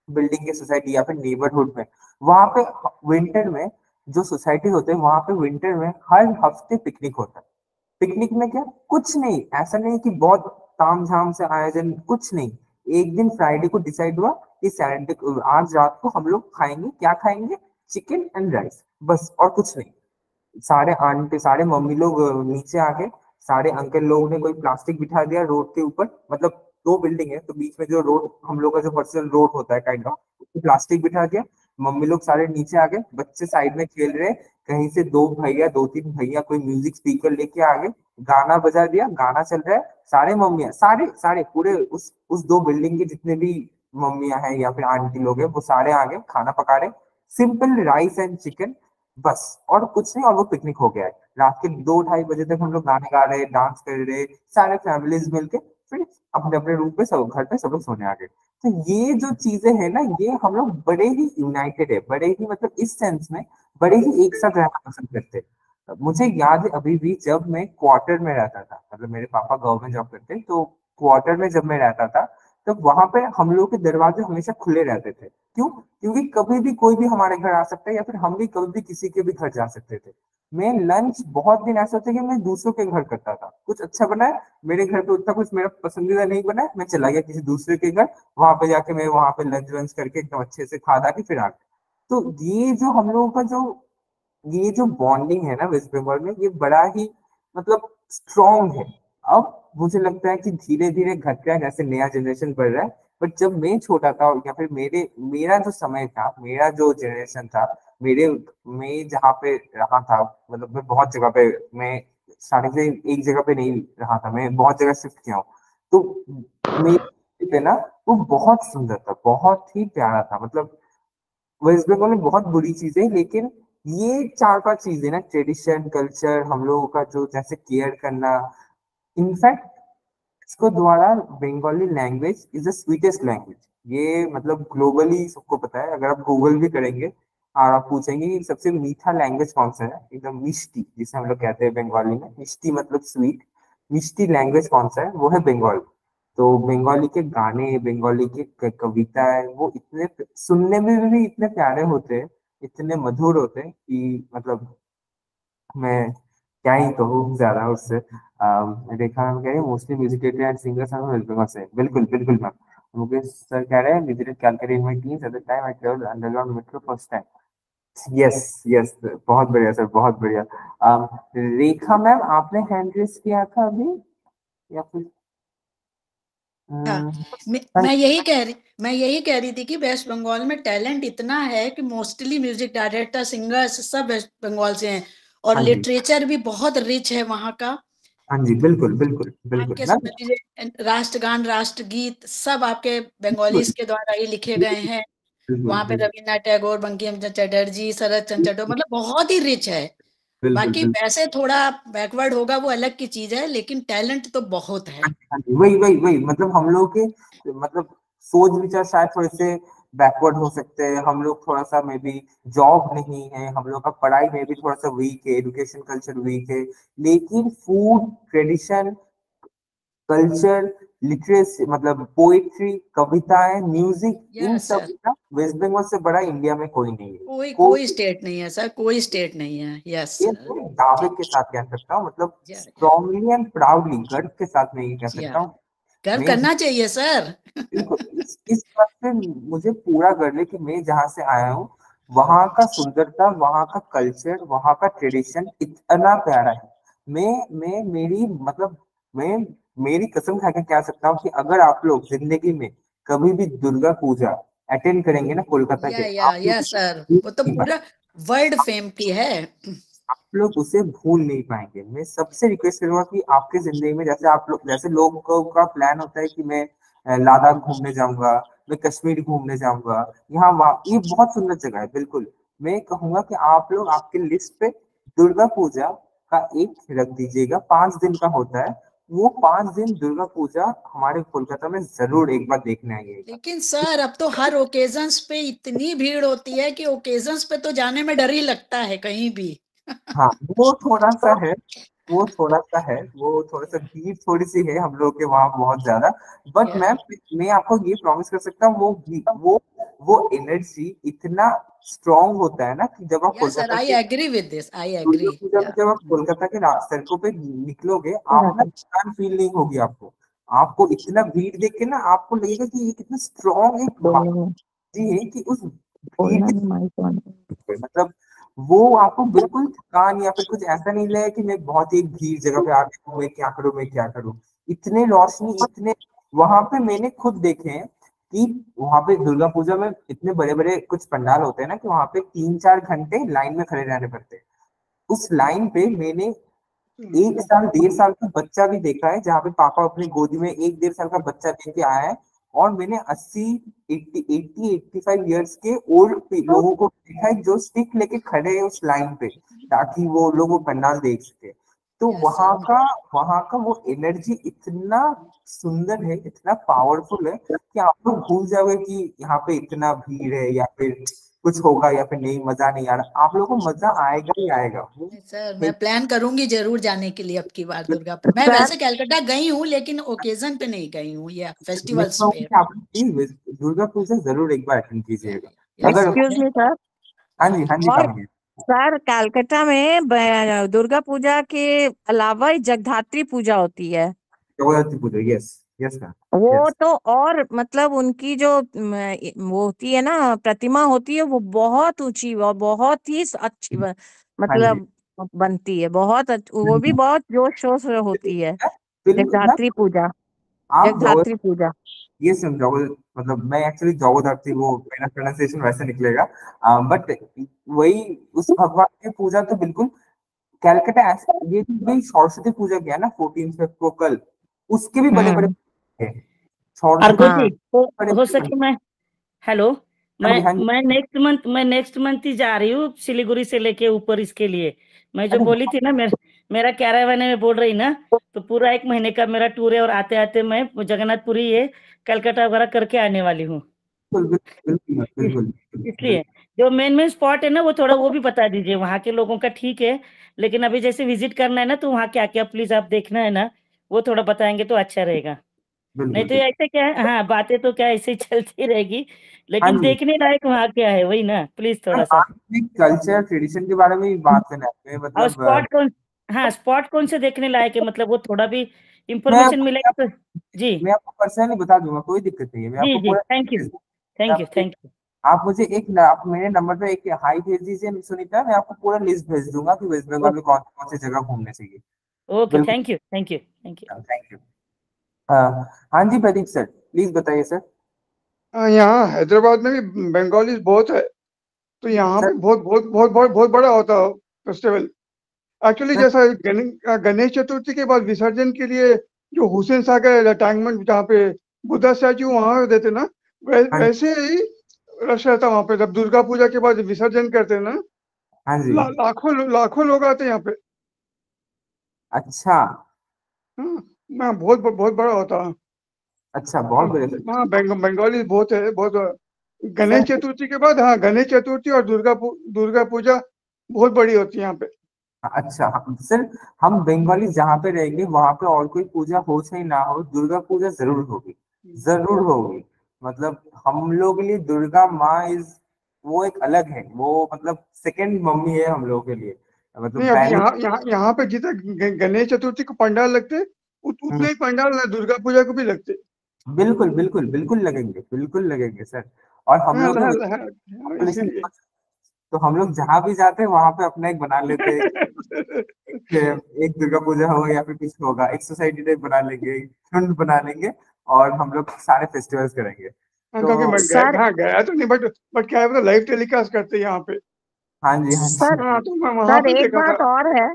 बिल्डिंग की सोसाइटी या फिर नेबरहुड में, वहां पे विंटर में जो सोसाइटी होते हैं, वहां पे विंटर में हर हफ्ते पिकनिक होता है। पिकनिक में क्या, कुछ नहीं, ऐसा नहीं कि बहुत ताम झाम से आयोजन, कुछ नहीं, एक दिन फ्राइडे को डिसाइड हुआ कि सैटरडे आज रात को हम लोग खाएंगे, क्या खाएंगे, चिकन एंड राइस, बस और कुछ नहीं। सारे आंटी, सारे मम्मी लोग नीचे आके, सारे अंकल लोगों ने कोई प्लास्टिक बिठा दिया रोड के ऊपर, मतलब दो बिल्डिंग है तो बीच में जो रोड, हम लोग का जो पर्सनल रोड होता है काइंड ऑफ, प्लास्टिक बिठा दिया, मम्मी लोग सारे नीचे आ गए, बच्चे साइड में खेल रहे, कहीं से दो भैया, दो तीन भैया कोई म्यूजिक स्पीकर लेके आ गए, गाना बजा दिया, गाना चल रहा है, सारे मम्मियाँ, सारे सारे पूरे उस दो बिल्डिंग के जितने भी मम्मियाँ हैं या फिर आंटी लोग हैं, वो सारे आ गए, खाना पका रहे, सिंपल राइस एंड चिकन, बस और कुछ नहीं, और वो पिकनिक हो गया है। रात के 2-2:30 बजे तक हम लोग गाने गा रहे, डांस कर रहे, सारे फैमिलीज मिलके, फिर अपने अपने रूम पे, सब घर पे सब लोग सोने आ गए। तो ये जो चीजें हैं ना, ये हम लोग बड़े ही यूनाइटेड है, बड़े ही मतलब इस सेंस में बड़े ही एक साथ रहना पसंद करते हैं। मुझे याद है अभी भी, जब मैं क्वार्टर में रहता था, मतलब मेरे पापा गवर्नमेंट जॉब करते हैं, तो क्वार्टर में जब मैं रहता था, तो वहां पे हम लोग के दरवाजे हमेशा खुले रहते थे। क्यों? क्योंकि कभी भी कोई भी हमारे घर आ सकता है, या फिर हम भी कभी भी किसी के भी घर जा सकते थे। मैं लंच बहुत दिन ऐसा होता है कि मैं दूसरों के घर करता था, कुछ अच्छा बना है, मेरे घर पे उतना कुछ मेरा पसंदीदा नहीं बना है, मैं चला गया किसी दूसरे के घर, वहां पे जाके मैं वहां पे लंच वंच करके एकदम अच्छे से खा दा के फिर आ गया। तो ये जो हम लोगों का जो, ये जो बॉन्डिंग है ना वेस्ट बंगाल में, ये बड़ा ही मतलब स्ट्रॉन्ग है। अब मुझे लगता है कि धीरे धीरे घट रहा है, जैसे नया जनरेशन बढ़ रहा है, बट जब मैं छोटा था, या फिर मेरा जो समय था, मेरा जो जनरेशन था, मेरे मैं जहाँ पे रहा था, मतलब मैं बहुत जगह पे, मैं स्टार्टिंग से एक जगह पे नहीं रहा था, मैं बहुत जगह शिफ्ट किया हूँ। तो मेरे पे ना, वो बहुत सुंदर था, बहुत ही प्यारा था, मतलब वेस्ट बंगाल में बहुत बुरी चीजें, लेकिन ये 4-5 चीजें ना, ट्रेडिशन, कल्चर, हम लोगों का जो जैसे केयर करना, इनफैक्ट इसको द्वारा, Bengali language is the sweetest language, ये मतलब ग्लोबली सबको पता है। अगर आप गूगल भी करेंगे और आप पूछेंगे कि सबसे मीठा लैंग्वेज कौन सा है, एकदम मिष्टी जिसे हम लोग कहते हैं बंगाली में, मिष्टी मतलब स्वीट, मिष्टी लैंग्वेज कौन सा है, वो है बंगाली। तो बंगाली के गाने, बंगाली के कविता है, वो इतने सुनने में भी इतने प्यारे होते हैं, इतने मधुर होते हैं कि मतलब मैं क्या ही कहूँ ज्यादा उससे। रेखा मैम कह रही है mostly music director and singers are West Bengal से, बिल्कुल बिल्कुल मैम। मुकेश सर कह रहे हैं visited Calcutta in my teens at the time I travelled underground metro first time. Yes yes, बहुत बढ़िया सर, बहुत बढ़िया। रेखा मैम आपने हैंड रेस किया था अभी, या फिर हाँ, अम, मैं यही कह रही थी कि वेस्ट बंगाल में टैलेंट इतना है कि मोस्टली म्यूजिक डायरेक्टर, सिंगर्स सब वेस्ट बंगाल से हैं, और हाँ जी, लिटरेचर भी बहुत रिच है वहाँ का। हाँ जी, बिल्कुल बिल्कुल बिल्कुल आपके मैम, समझ लीजिए राष्ट्रगान, राष्ट्रगीत सब आपके बिल्कुल। बंगालीज के द्वारा ही लिखे गए हैं। बिल्कुल वहां पे बिल्कुल रविन्द्रनाथ टैगोर, बंकिम चंद्र चटर्जी, शरद चंद्र चट्टोपाध्याय, मतलब बहुत ही रिच है। बिल्कुल बाकी बिल्कुल। पैसे थोड़ा बैकवर्ड होगा वो अलग की चीज है, लेकिन टैलेंट तो बहुत है। हाँ जी, वही वही वही मतलब हम लोग के मतलब सोच विचार शायद थोड़े से बैकवर्ड हो सकते हैं, हम लोग थोड़ा सा मे बी जॉब नहीं है, हम लोग का पढ़ाई में भी थोड़ा सा वीक है, एजुकेशन कल्चर वीक है, लेकिन फूड ट्रेडिशन कल्चर लिटरेसी मतलब पोइट्री कविताएं म्यूजिक इन यस सब सर, का वेस्ट बंगाल से बड़ा इंडिया में कोई नहीं है। कोई कोई कोई स्टेट नहीं है सर, कोई स्टेट नहीं है। यस ये सर। मैं दावे के साथ कह सकता हूँ, मतलब स्ट्रांगली एंड प्राउडली गर्व के साथ मैं ये कह या सकता हूँ। गर्व मैं करना चाहिए सर। बिल्कुल इस बात पे मुझे पूरा गर्व है कि मैं जहाँ से आया हूँ वहाँ का सुंदरता, वहाँ का कल्चर, वहाँ का ट्रेडिशन इतना प्यारा है। मैं मेरी मतलब मैं मेरी कसम खा के कह सकता हूँ कि अगर आप लोग जिंदगी में कभी भी दुर्गा पूजा अटेंड करेंगे ना कोलकाता के, या आप या सर, वो तो लोग पूरा वर्ल्ड फेम की है। आप लोग उसे भूल नहीं पाएंगे। मैं सबसे रिक्वेस्ट करूंगा कि आपके जिंदगी में जैसे आप लोग जैसे लोगों का प्लान होता है कि मैं लद्दाख घूमने जाऊंगा, मैं कश्मीर घूमने जाऊंगा, यहाँ वहाँ, ये बहुत सुंदर जगह है बिल्कुल। मैं कहूंगा कि आप लोग आपके लिस्ट पे दुर्गा पूजा का एक रख दीजिएगा, 5 दिन का होता है वो, 5 दिन दुर्गा पूजा हमारे कोलकाता में जरूर एक बार देखने आइएगा। लेकिन सर अब तो हर ओकेजन्स पे इतनी भीड़ होती है कि ओकेजन्स पे तो जाने में डर ही लगता है कहीं भी। हाँ वो थोड़ा सा है, वो थोड़ा सा है, वो थोड़ा सा भीड़ थोड़ी सी है हम लोग के वहाँ बहुत ज्यादा। बट या मैम मैं आपको ये प्रॉमिस कर सकता हूँ वो एनर्जी इतना स्ट्रांग होता है ना कि जब आप या सर, कोलकाता आई के agree with this, I Durga agree. Puja में या जब आप कोलकाता के सड़कों पे निकलोगे, आप ना थकान फील नहीं होगी आपको। आपको इतना भीड़ देख के ना आपको लगेगा कि ये कितना स्ट्रांग एक बोलने में भावना है कि उस भीड़ बोलना के में माइक ऑन। मतलब वो आपको बिल्कुल थकान या फिर कुछ ऐसा नहीं लगेगा कि मैं बहुत ही भीड़ जगह पे आ गया हूँ, मैं क्या करूँ मैं क्या करूँ। इतने रोशनी इतने वहां पे मैंने खुद देखे हैं कि वहां पे दुर्गा पूजा में इतने बड़े बड़े कुछ पंडाल होते हैं ना कि वहां पे 3-4 घंटे लाइन में खड़े रहने पड़ते हैं। उस लाइन पे मैंने 1 साल 1.5 साल का बच्चा भी देखा है, जहाँ पे पापा अपनी गोदी में 1-1.5 साल का बच्चा लेके आया है। और मैंने 80 80 85 ईयर्स के ओल्ड लोगों को देखा है जो स्टिक लेके खड़े हैं उस लाइन पे, ताकि वो लोग वो पंडाल देख सके। तो यस सर। वहां का वो एनर्जी इतना सुंदर है, इतना पावरफुल है कि आप लोग भूल जाओगे कि यहाँ पे इतना भीड़ है या फिर कुछ होगा या फिर नहीं, मजा नहीं आ रहा। आप लोगों को मजा आएगा ही आएगा वो सर मैं प्लान करूंगी जरूर जाने के लिए अब की बार दुर्गा मैं सर वैसे कलकत्ता गई हूँ लेकिन ओकेजन पे नहीं गई हूँ, या मैं फेस्टिवल्स कहूँगा पे। कि आप प्लीज दुर्गा पूजा जरूर एक बार अटेंड कीजिएगा यस अगर। Excuse me sir. हाँ जी हाँ जी और कमिए। सर कलकत्ता में दुर्गा पूजा के अलावा जगधात्री पूजा होती है। जगन्नाथ पूजा, यस यस मैम, वो यस। तो और मतलब उनकी जो वो होती है ना प्रतिमा होती है वो बहुत ऊंची और बहुत ही अच्छी हाँ जी मतलब बनती है, बहुत वो भी बहुत जोश शोर से होती है। बिल्कुल मैम। जगधात्री पूजा। आप जगधात्री पूजा। ये सुन मतलब मैं एक्चुअली जगन्नाथी, वो मेरा प्रोनाउंसिएशन वैसे निकलेगा, बट वही उस भगवान की पूजा तो बिल्कुल कैलकाटा ऐसे, ये जो भी सरस्वती पूजा किया ना 14 को कल, उसके भी बड़े बड़े हम्म। अर्को सरस्वती हाँ। जी, बड़े हो बड़े। सके मैं, हेलो, हाँ जी हाँ जी। मैं नेक्स्ट मंथ ही जा रही हूँ सिलीगुड़ी से लेके ऊपर इसके लिए। मैं जो अरे बोली थी ना, मेरा कैरावान में बोल रही ना, तो पूरा 1 महीने का मेरा टूर है और आते आते मैं जगन्नाथपुरी ये कलकत्ता वगैरह करके आने वाली हूँ। बिल्कुल बिल्कुल इस, बिल्कुल बिल्कुल इसलिए जो मेन मेन स्पॉट है ना वो थोड़ा वो भी बता दीजिए वहाँ के लोगों का, ठीक है। लेकिन अभी जैसे विजिट करना है ना तो वहाँ क्या क्या प्लीज आप देखना है ना, वो थोड़ा बताएंगे तो अच्छा रहेगा। नहीं बिल्कुल तो बिल्कुल। ये ऐसे क्या है, हाँ बातें तो क्या ऐसे ही चलती रहेगी, हाँ लेकिन जी देखने लायक वहाँ क्या है वही ना, प्लीज मैम, थोड़ा सा। आपने कल्चर ट्रेडिशन के बारे में भी बात करना है हमें, और मतलब स्पॉट कौन, हाँ स्पॉट कौन से देखने लायक है, मतलब वो थोड़ा भी मैं इंफॉर्मेशन मिलेगी तो। जी मैं आपको पर्सनली बता दूंगा, कोई दिक्कत नहीं है, मैं जी आपको जी, पूरा थैंक यू, मैं थैंक यू आपको थैंक यू। आप मुझे आप मेरे नंबर पे एक हाई भेज दीजिए सुनीता, मैं आपको पूरा लिस्ट भेज दूंगा कि वेस्ट बंगाल में कौन कौन सी जगह घूमने चाहिए। ओके, बिल्कुल thank you thank you thank you. Thank you. हाँ जी प्रदीप सर, प्लीज बताइए सर। यहाँ हैदराबाद में भी बंगालीज बहुत है, तो यहाँ सर पे बहुत बहुत बहुत बहुत बहुत बड़ा होता है फेस्टिवल। एक्चुअली सर जैसा गणेश चतुर्थी के बाद विसर्जन के लिए जो हुसैन सागर टैंकमेंट जहाँ पे बुद्धा स्टैचू वहां देते ना, हाँ वैसे ही रश रहता है वहाँ पे। जब दुर्गा पूजा के बाद विसर्जन करते हैं ना, हाँ जी। लाखों लोग आते हैं यहाँ पे। अच्छा हाँ, बहुत बड़ा होता है। अच्छा, बहुत बड़े से। हाँ, बंगाली बहुत है, बहुत। गणेश सर चतुर्थी के बाद, हाँ, गणेश चतुर्थी और दुर्गा पूजा बहुत बड़ी होती है यहाँ पे। अच्छा सर, हम बंगाली जहाँ पे रहेंगे वहां पे और कोई पूजा हो चाहे ना हो, दुर्गा पूजा जरूर होगी, जरूर होगी। मतलब हम लोग के लिए दुर्गा माँ इज, वो एक अलग है, वो मतलब सेकंड मम्मी है हम लोग के लिए। मतलब नहीं, अभी पहली। यहाँ पे जितना गणेश चतुर्थी को पंडाल लगते, उतना ही पंडाल दुर्गा पूजा को भी लगते। बिल्कुल बिल्कुल बिल्कुल लगेंगे, बिल्कुल लगेंगे सर। और हम हाँ, लोग ना population, इसीलिए। तो हम लोग जहाँ भी जाते हैं वहां पे अपना एक बना लेते हैं। एक दुर्गा पूजा होगा या फिर कुछ होगा, एक सोसाइटी टाइप बना लेंगे, एक झुंड बना लेंगे, और हम लोग सारे फेस्टिवल्स करेंगे। हाँ, क्योंकि तो मैं सर हाँ, गया तो नहीं, बट क्या है पता, लाइव टेलीकास्ट करते हैं यहाँ पे। हाँ जी, हाँ जी। सर हाँ, तो मैं वहां सर पे एक देखा था। बात और है।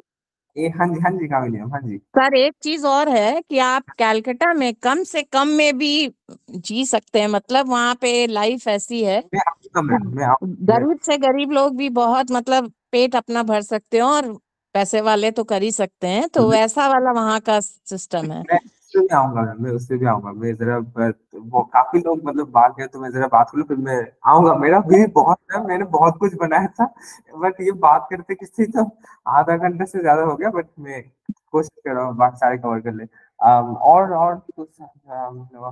हाँ जी, हाँ जी कामिनी मैम, हाँ जी। सर एक चीज और है कि आप कैलकाटा में कम से कम में भी जी सकते हैं। मतलब वहां पे लाइफ ऐसी है मैं आऊंगा कि मैम, मैं आऊंगा। गरीब से गरीब लोग भी बहुत मतलब पेट अपना भर सकते हैं, और पैसे वाले तो कर ही सकते हैं। तो वैसा वाला वहां का सिस्टम है। मैं उससे भी आऊंगा मैम, मैं उससे भी आऊंगा। मैं जरा वो काफी लोग मतलब बात करे तो मैं जरा बात करूँ, फिर मैं आऊंगा। मेरा भी बहुत है, मैंने बहुत कुछ बनाया था, बट ये बात करते किसी तो आधा घंटे से ज्यादा हो गया। बट मैं कोशिश कर रहा हूँ बात सारे कवर कर ले। और कुछ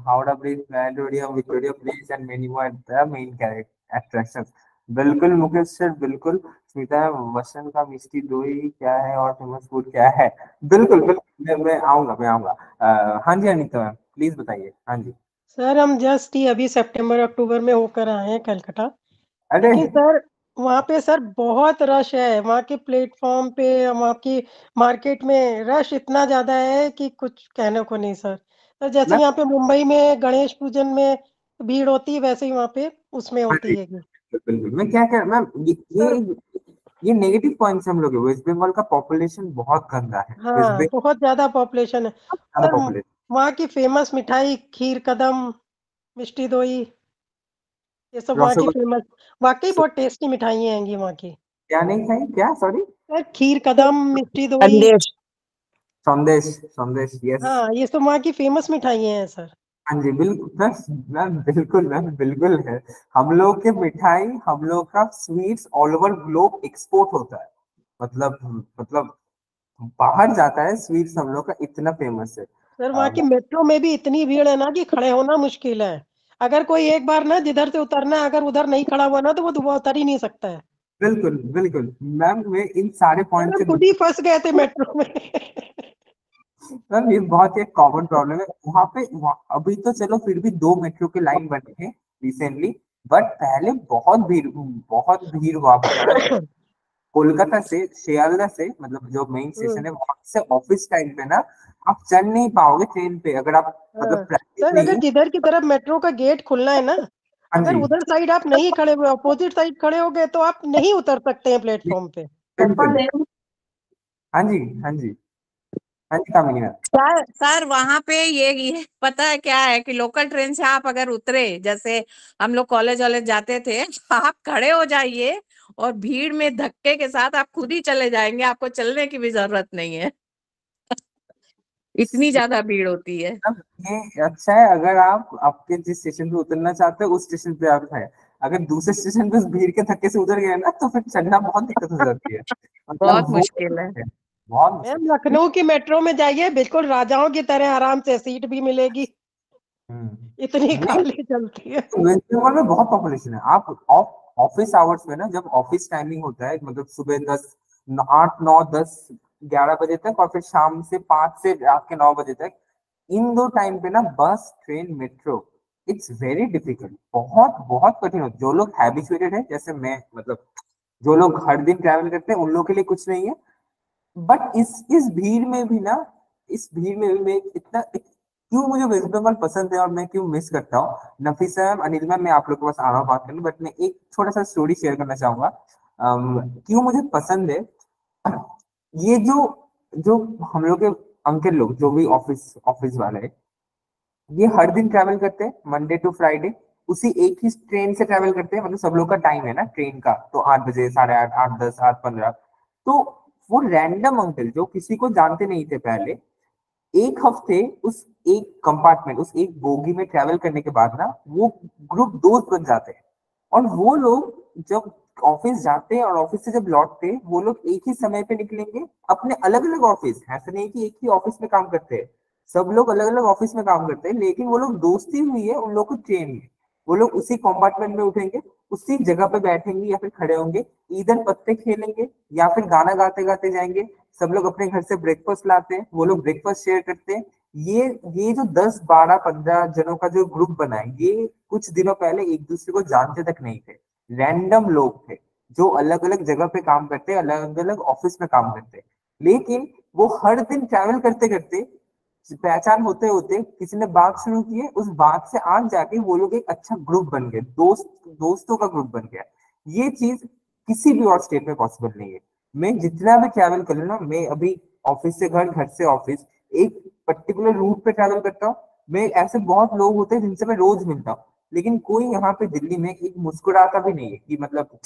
Howrah bridge, planetarium, Victoria place and many more the main attractions. बिल्कुल मुकेश सर, बिल्कुल। स्मिता, वसन का मिष्टी दोई क्या है और फेमस फूड क्या है? बिल्कुल बिल्कुल, मैं आऊंगा, मैं आऊंगा। हाँ जी अनीता मैम, प्लीज बताइए। हाँ जी। सर हम जस्ट ही अभी सितंबर अक्टूबर में होकर आए हैं कलकत्ता। अरे लेकिन सर वहाँ पे सर बहुत रश है। वहाँ के प्लेटफॉर्म पे, वहाँ की मार्केट में रश इतना ज्यादा है कि कुछ कहने को नहीं सर। सर जैसे मैम, यहाँ पे मुंबई में गणेश पूजन में भीड़ होती है, वैसे ही वहाँ पे उसमें हाँ जी, होती है। बिल्कुल। मैं क्या कह मैम, सर ये नेगेटिव पॉइंट्स हम लोग, वेस्ट बंगाल का पॉपुलेशन बहुत गंदा है। वेस्ट हाँ, बंगाल बहुत ज्यादा पॉपुलेशन है। ज्यादा सर पॉपुलेशन। वहाँ की फेमस मिठाई खीर कदम, मिष्टी दोई, ये सब वहाँ की रसगुल्ला। फेमस, वाकई बहुत टेस्टी मिठाइयाँ हैं वहाँ की। क्या नहीं खाई, क्या? सॉरी। सर खीर कदम, मिष्टी दोई, संदेश। संदेश, संदेश, यस। हाँ, ये सब वहाँ की फेमस मिठाइयाँ हैं सर। हाँ जी, बिल्कुल मैम, बिल्कुल मैम, बिल्कुल है। हम लोग के मिठाई, हम लोग का sweets all over globe export होता है। मतलब मतलब बाहर जाता है स्वीट्स, हम लोग का इतना फेमस है। सर वहाँ की मेट्रो में भी इतनी भीड़ है ना कि खड़े होना मुश्किल है। अगर कोई एक बार ना जिधर से उतरना है, अगर उधर नहीं खड़ा हुआ ना तो वो दोबारा उतर ही नहीं सकता है। बिल्कुल बिल्कुल मैम, मैं इन सारे सर पॉइंट हम से। खुद ही फंस गए थे मेट्रो में। मैम ये बहुत एक कॉमन प्रॉब्लम है वहां पे। अभी तो चलो फिर भी 2 मेट्रो के लाइन बने हैं रिसेंटली, बट पहले बहुत भीड़ हुआ करता था। कोलकाता से, शियालदा से, मतलब जो मेन स्टेशन है वहां से ऑफिस टाइम पे ना आप चल नहीं पाओगे ट्रेन पे, अगर आप मतलब हाँ, प्रैक्टिस सर अगर नहीं। जिधर की तरफ मेट्रो का गेट खुलना है ना, हाँ अगर जी, उधर साइड आप नहीं खड़े हुए, अपोजिट साइड खड़े हो गए, तो आप नहीं उतर सकते हैं प्लेटफॉर्म पे। बिल्कुल। हाँ जी, हाँ जी, हाँ जी कामिनी मैम। सर वहां पे ये पता है क्या है कि लोकल ट्रेन से आप अगर उतरे, जैसे हम लोग कॉलेज वॉलेज जाते थे, आप खड़े हो जाइए और भीड़ में धक्के के साथ आप खुद ही चले जाएंगे, आपको चलने की भी जरूरत नहीं है। इतनी ज्यादा भीड़ होती है। मैम, ये अच्छा है अगर आप आपके जिस स्टेशन पे उतरना चाहते हो उस स्टेशन पे आप है। अगर दूसरे स्टेशन पे उस भीड़ के धक्के से उतर गए ना तो फिर चलना बहुत दिक्कत हो जाती है। बहुत मतलब वो मुश्किल है। है, बहुत मैम मुश्किल। लखनऊ की मेट्रो में जाइए, बिल्कुल राजाओं की तरह आराम से सीट भी मिलेगी, इतनी नहीं, खाली चलती है। वेस्ट बंगाल में बहुत पॉपुलेशन है। आप ऑफिस आवर्स में ना, जब ऑफिस टाइमिंग होता है, मतलब सुबह 8, 9, 10, 11 बजे तक, और फिर शाम से 5 से रात के 9 बजे तक, इन दो टाइम पे ना बस, train, metro, it's very difficult. बहुत बहुत कठिन होता है। जो लोग हैबिचुएटेड है जैसे मैं, मतलब जो लोग हर दिन ट्रैवल करते हैं उन लोगों के लिए कुछ नहीं है। बट इस भीड़ में भी ना, इस भीड़ में भी मैं क्यों मुझे वेस्ट बंगाल पसंद है और मैं क्यों मिस करता हूँ। नफीसा मैम, अनिल मैम, मैं आप लोग के पास आ रहा हूँ बात करने, बट मैं एक छोटा सा स्टोरी शेयर करना चाहूंगा। क्यों मुझे पसंद है। ये जो जो हम लोग के अंकल लोग, जो भी ऑफिस ऑफिस वाले हैं, ये हर दिन ट्रैवल करते हैं मंडे टू फ्राइडे। उसी एक ही ट्रेन से ट्रेवल करते हैं, मतलब सब लोग का टाइम है ना ट्रेन का, तो 8 बजे, 8:30, 8:10, 8:15। तो वो रैंडम अंकल जो किसी को जानते नहीं थे पहले, एक हफ्ते उस एक कंपार्टमेंट, उस एक बोगी में ट्रेवल करने के बाद ना वो ग्रुप दोस्त बन जाते हैं। और वो लोग जब ऑफिस जाते हैं और ऑफिस से जब लौटते हैं, वो लोग एक ही समय पे निकलेंगे अपने अलग अलग ऑफिस। ऐसा नहीं कि एक ही ऑफिस में काम करते हैं, सब लोग अलग अलग ऑफिस में काम करते हैं, लेकिन वो लोग दोस्ती हुई है उन लोग को ट्रेन में। वो लोग उसी कंपार्टमेंट में उठेंगे, उसी जगह पे बैठेंगे या फिर खड़े होंगे, इधर पत्ते खेलेंगे या फिर गाना गाते गाते जाएंगे। सब लोग अपने घर से ब्रेकफास्ट लाते हैं, वो लोग ब्रेकफास्ट शेयर करते हैं। ये जो 10, 12, 15 जनों का जो ग्रुप बना है, ये कुछ दिनों पहले एक दूसरे को जानते तक नहीं थे। रैंडम लोग थे जो अलग अलग जगह पे काम करते, अलग अलग ऑफिस में काम करते, लेकिन वो हर दिन ट्रैवल करते करते पहचान होते होते किसी ने बात शुरू की है, उस बात से आज जाके वो लोग एक अच्छा ग्रुप बन गए, दोस्तों का ग्रुप बन गया। ये चीज किसी भी और स्टेट में पॉसिबल नहीं है। मैं जितना भी ट्रैवल कर लूँ ना, मैं अभी ऑफिस से घर, घर से ऑफिस, एक पर्टिकुलर रूट पे ट्रैवल करता हूँ। मैं ऐसे बहुत लोग होते हैं जिनसे मैं रोज मिलता हूँ, लेकिन कोई यहाँ पे दिल्ली में एक मुस्कुराता भी नहीं है कि मतलब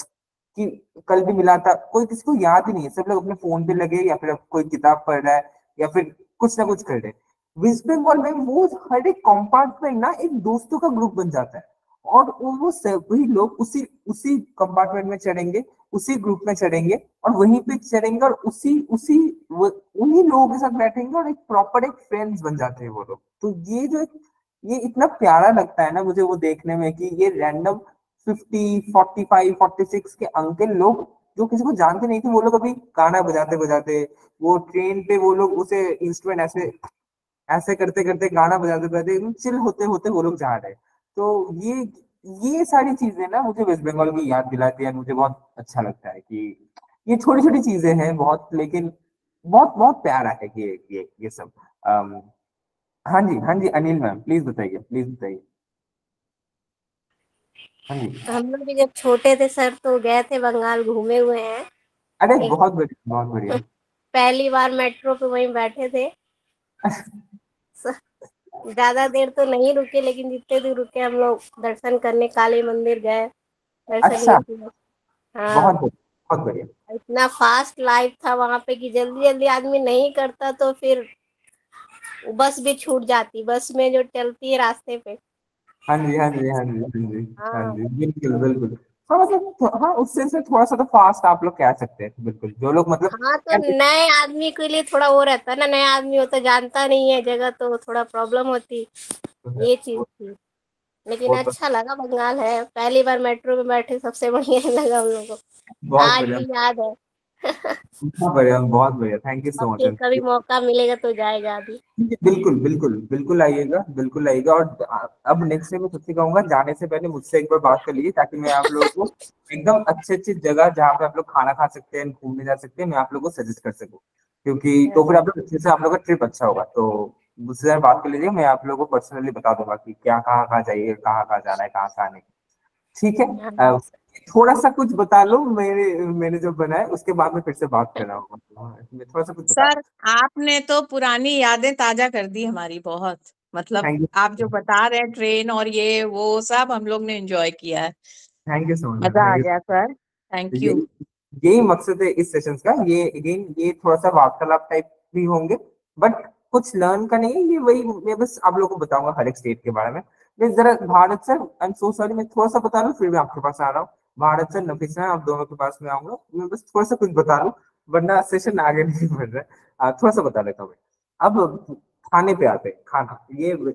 कि कल भी मिला था, कोई किसी को याद ही नहीं है। सब लोग अपने फोन पे लगे या फिर कोई किताब पढ़ रहा है या फिर कुछ ना कुछ कर रहे हैं। वेस्ट बंगाल में वो हर एक कंपार्टमेंट ना एक दोस्तों का ग्रुप बन जाता है, और वो सभी लोग उसी उसी कंपार्टमेंट में चढ़ेंगे, उसी ग्रुप में चढ़ेंगे और वहीं पे चढ़ेंगे और उसी उसी उन्हीं लोगों के साथ बैठेंगे और एक प्रॉपर एक फ्रेंड्स बन जाते हैं वो लोग। तो ये इतना प्यारा लगता है ना मुझे वो देखने में कि ये रैंडम 50, 45, 46 के अंकल लोग जो किसी को जानते नहीं थे, वो लोग अभी गाना बजाते बजाते वो ट्रेन पे, वो लोग उसे इंस्ट्रूमेंट ऐसे ऐसे करते करते, गाना बजाते बजाते, एकदम चिल होते होते वो लोग जा रहे हैं। तो ये सारी चीजें ना मुझे वेस्ट बंगाल की याद दिलाती है। मुझे बहुत अच्छा लगता है कि ये छोटी छोटी चीजें हैं बहुत, लेकिन बहुत बहुत प्यारा है ये सब। हाँ जी, हाँ जी, अनिल मैम प्लीज बताइए, प्लीज बताइए। हाँ जी। हम लोग भी जब छोटे थे सर तो गए थे बंगाल, घूमे हुए हैं। अरे एक बहुत बढ़िया, बहुत बढ़िया। पहली बार मेट्रो पे वहीं बैठे थे। ज्यादा देर तो नहीं रुके, लेकिन जितने दूर रुके हम लोग दर्शन करने काली मंदिर गए, दर्शन अच्छा, भी किए। बहुत हाँ, बढ़िया, बहुत बढ़िया। इतना फास्ट लाइफ था वहां पे कि जल्दी जल्दी आदमी नहीं करता तो फिर बस भी छूट जाती, बस में जो चलती है रास्ते पे। हाँ जी, हाँ जी, हाँ जी, हाँ जी, हाँ हाँ जी, बिल्कुल बिल्कुल। हाँ मतलब हाँ, उससे से थोड़ा सा तो फास्ट आप लोग कह सकते हैं, बिल्कुल। जो लोग मतलब हाँ, तो नए आदमी के लिए थोड़ा वो रहता है ना, नया आदमी होता जानता नहीं है जगह, तो थोड़ा प्रॉब्लम होती, ये चीज थी। लेकिन वो तो अच्छा लगा, बंगाल है, पहली बार मेट्रो में बैठे, सबसे बढ़िया लगा हम लोग को, बहुत आज बढ़िया, भी याद है। बहुत बढ़िया, बहुत बढ़िया। थैंक यू और सो फिर मच। कभी मौका मिलेगा तो जाएगा अभी। बिल्कुल बिल्कुल बिल्कुल आइएगा, बिल्कुल आइएगा। और अब नेक्स्ट टाइम मैं सबसे कहूंगा, जाने से पहले मुझसे एक बार बात कर लीजिए, ताकि मैं आप लोगों को एकदम अच्छे अच्छे जगह जहाँ पे आप लोग खाना खा सकते हैं, घूमने जा सकते हैं, मैं आप लोगों को सजेस्ट कर सकूँ। क्योंकि तो फिर आप लोग अच्छे से, आप लोग का ट्रिप अच्छा होगा। तो मुझसे जरा बात कर लीजिए, मैं आप लोगों को पर्सनली बता दूंगा कि क्या कहाँ कहाँ जाइए, कहाँ कहाँ जाना है, कहाँ कहाँ नहीं। ठीक है। हाँ, थोड़ा सा कुछ बता लो, मेरे मैंने जो बनाया उसके बाद में फिर से बात कर रहा हूँ। मैं थोड़ा सा कुछ बता सर, आपने तो पुरानी यादें ताजा कर दी हमारी बहुत। मतलब थैंक आप जो यू, बता रहे हैं ट्रेन और ये वो सब हम लोग ने एंजॉय किया है। Thank you so much ma'am, मजा थैंक आ यू। गया सर, थैंक ये यू। यही मकसद है इस सेशंस का। ये अगेन ये थोड़ा सा वार्तालाप टाइप भी होंगे, बट कुछ लर्न का नहीं है ये। वही मैं बस आप लोगों को बताऊंगा हर एक स्टेट के बारे में। मैं जरा Bharat sir, I am so sorry, मैं थोड़ा सा बता लूं फिर मैं आपके पास आ रहा हूँ। भारत सर, नफीसा, आप दोनों के पास में आऊंगा, मैं बस थोड़ा सा कुछ बता लूं, वरना सेशन आगे नहीं बढ़ रहा है। थोड़ा सा बता देता हूँ मैं। अब खाने पे आते हैं, खाना। ये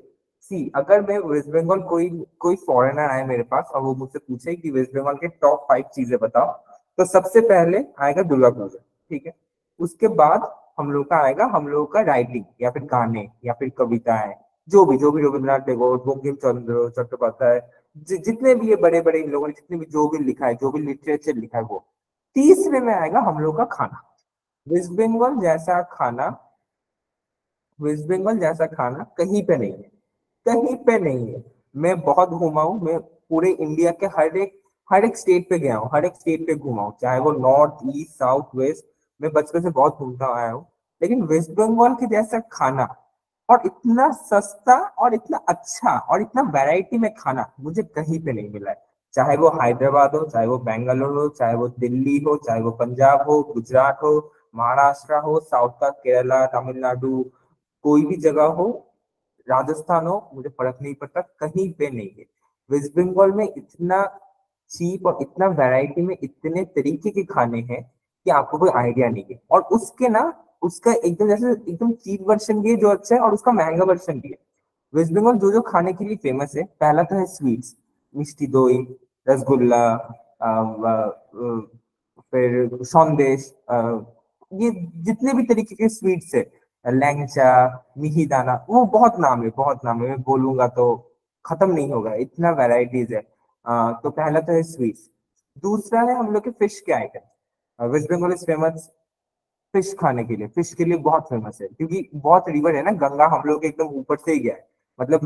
सी, अगर मैं वेस्ट बंगाल, कोई कोई फॉरेनर आए मेरे पास और वो मुझसे पूछे कि वेस्ट बंगाल के टॉप 5 चीजें बताओ, तो सबसे पहले आएगा दुर्गा पूजा, ठीक है। उसके बाद हम लोग का आएगा, हम लोग का राइटिंग या फिर गाने या फिर कविताएं, जो भी रविन्द्रनाथ टैगोर, बंकिम चंद्र चट्टोपाध्याय, जितने भी ये बड़े बड़े इन लोगों ने जितने भी जो भी लिखा है, जो भी लिटरेचर लिखा है वो। तीसरे में आएगा हम लोग का खाना। वेस्ट बंगाल जैसा खाना, वेस्ट बंगाल जैसा खाना कहीं पे नहीं है, कहीं पे नहीं है। मैं बहुत घूमा हूँ, मैं पूरे इंडिया के हर एक स्टेट पे गया हूँ, हर एक स्टेट पे घूमा हूँ, चाहे वो नॉर्थ, ईस्ट, साउथ, वेस्ट। मैं बचपन से बहुत घूमता आया हूँ, लेकिन वेस्ट बंगाल के जैसा खाना और इतना सस्ता और इतना अच्छा और इतना वैरायटी में खाना मुझे कहीं पे नहीं मिला है। चाहे वो हैदराबाद हो, चाहे वो बेंगलोर हो, चाहे वो दिल्ली हो, चाहे वो पंजाब हो, गुजरात हो, महाराष्ट्र हो, साउथ का केरला, तमिलनाडु, कोई भी जगह हो, राजस्थान हो, मुझे फर्क नहीं पड़ता, कहीं पे नहीं है। वेस्ट बंगाल में इतना चीप और इतना वैरायटी में इतने तरीके के खाने हैं कि आपको कोई आइडिया नहीं है। और उसके ना उसका एकदम जैसे एकदम चीप वर्जन भी है जो अच्छा है, और उसका महंगा वर्जन भी है। वेस्ट बंगाल जो जो खाने के लिए फेमस है, पहला तो है स्वीट्स, मिष्टी दोई, रसगुल्ला, फिर संदेश, ये जितने भी तरीके के स्वीट्स है, लैंगचा, मिहिदाना, वो बहुत नाम है, बहुत नाम है, मैं बोलूंगा तो खत्म नहीं होगा, इतना वैरायटीज है। तो पहला तो है स्वीट्स। दूसरा है हम लोग के फिश के item. West Bengal is famous fish खाने के लिए, फिश के लिए बहुत फेमस है, क्योंकि बहुत रिवर है ना, गंगा हम लोग के एकदम ऊपर से ही गया है। मतलब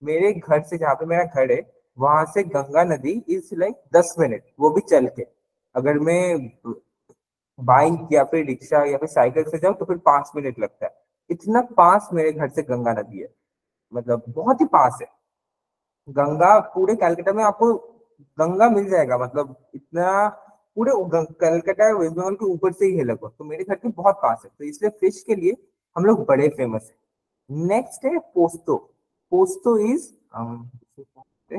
मेरे घर से जहाँ पे मेरा घर है, वहां से गंगा नदी इज लाइक 10 मिनट, वो भी चल के। अगर मैं बाइक या फिर रिक्शा या फिर साइकिल से जाऊँ तो फिर 5 मिनट लगता है। इतना पास मेरे घर से गंगा नदी है, मतलब बहुत ही पास है। गंगा पूरे कलकत्ता में आपको गंगा मिल जाएगा, मतलब इतना पूरे कलकत्ता वेस्ट बंगाल के ऊपर से ही है लगभग, तो मेरे घर के बहुत पास है, तो इसलिए फिश के लिए हम लोग बड़े फेमस है। नेक्स्ट है posto. Posto is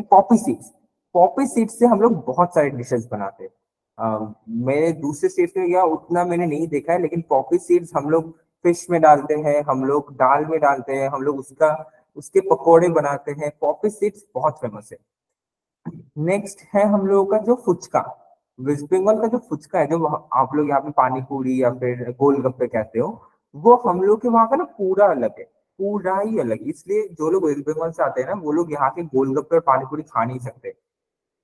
poppy seeds. Poppy seeds से हम लोग बहुत सारे डिशेस बनाते हैं। मेरे दूसरे स्टेट में गया, उतना मैंने नहीं देखा है, लेकिन पॉपी सीड्स हम लोग फिश में डालते हैं, हम लोग दाल में डालते हैं, हम लोग उसके पकोड़े बनाते हैं। पॉपी सीड्स बहुत फेमस है। नेक्स्ट है हम लोगों का जो फुचका। वेस्ट बंगाल का जो फुचका है, जो आप लोग यहाँ पे पानी पूरी या फिर गोलगप्पे कहते हो, वो हम लोग के वहाँ का ना पूरा अलग है, पूरा ही अलग। इसलिए जो लोग वेस्ट बंगाल से आते हैं ना, वो लोग यहाँ के गोलगप्पे और पानी पूरी खा नहीं सकते।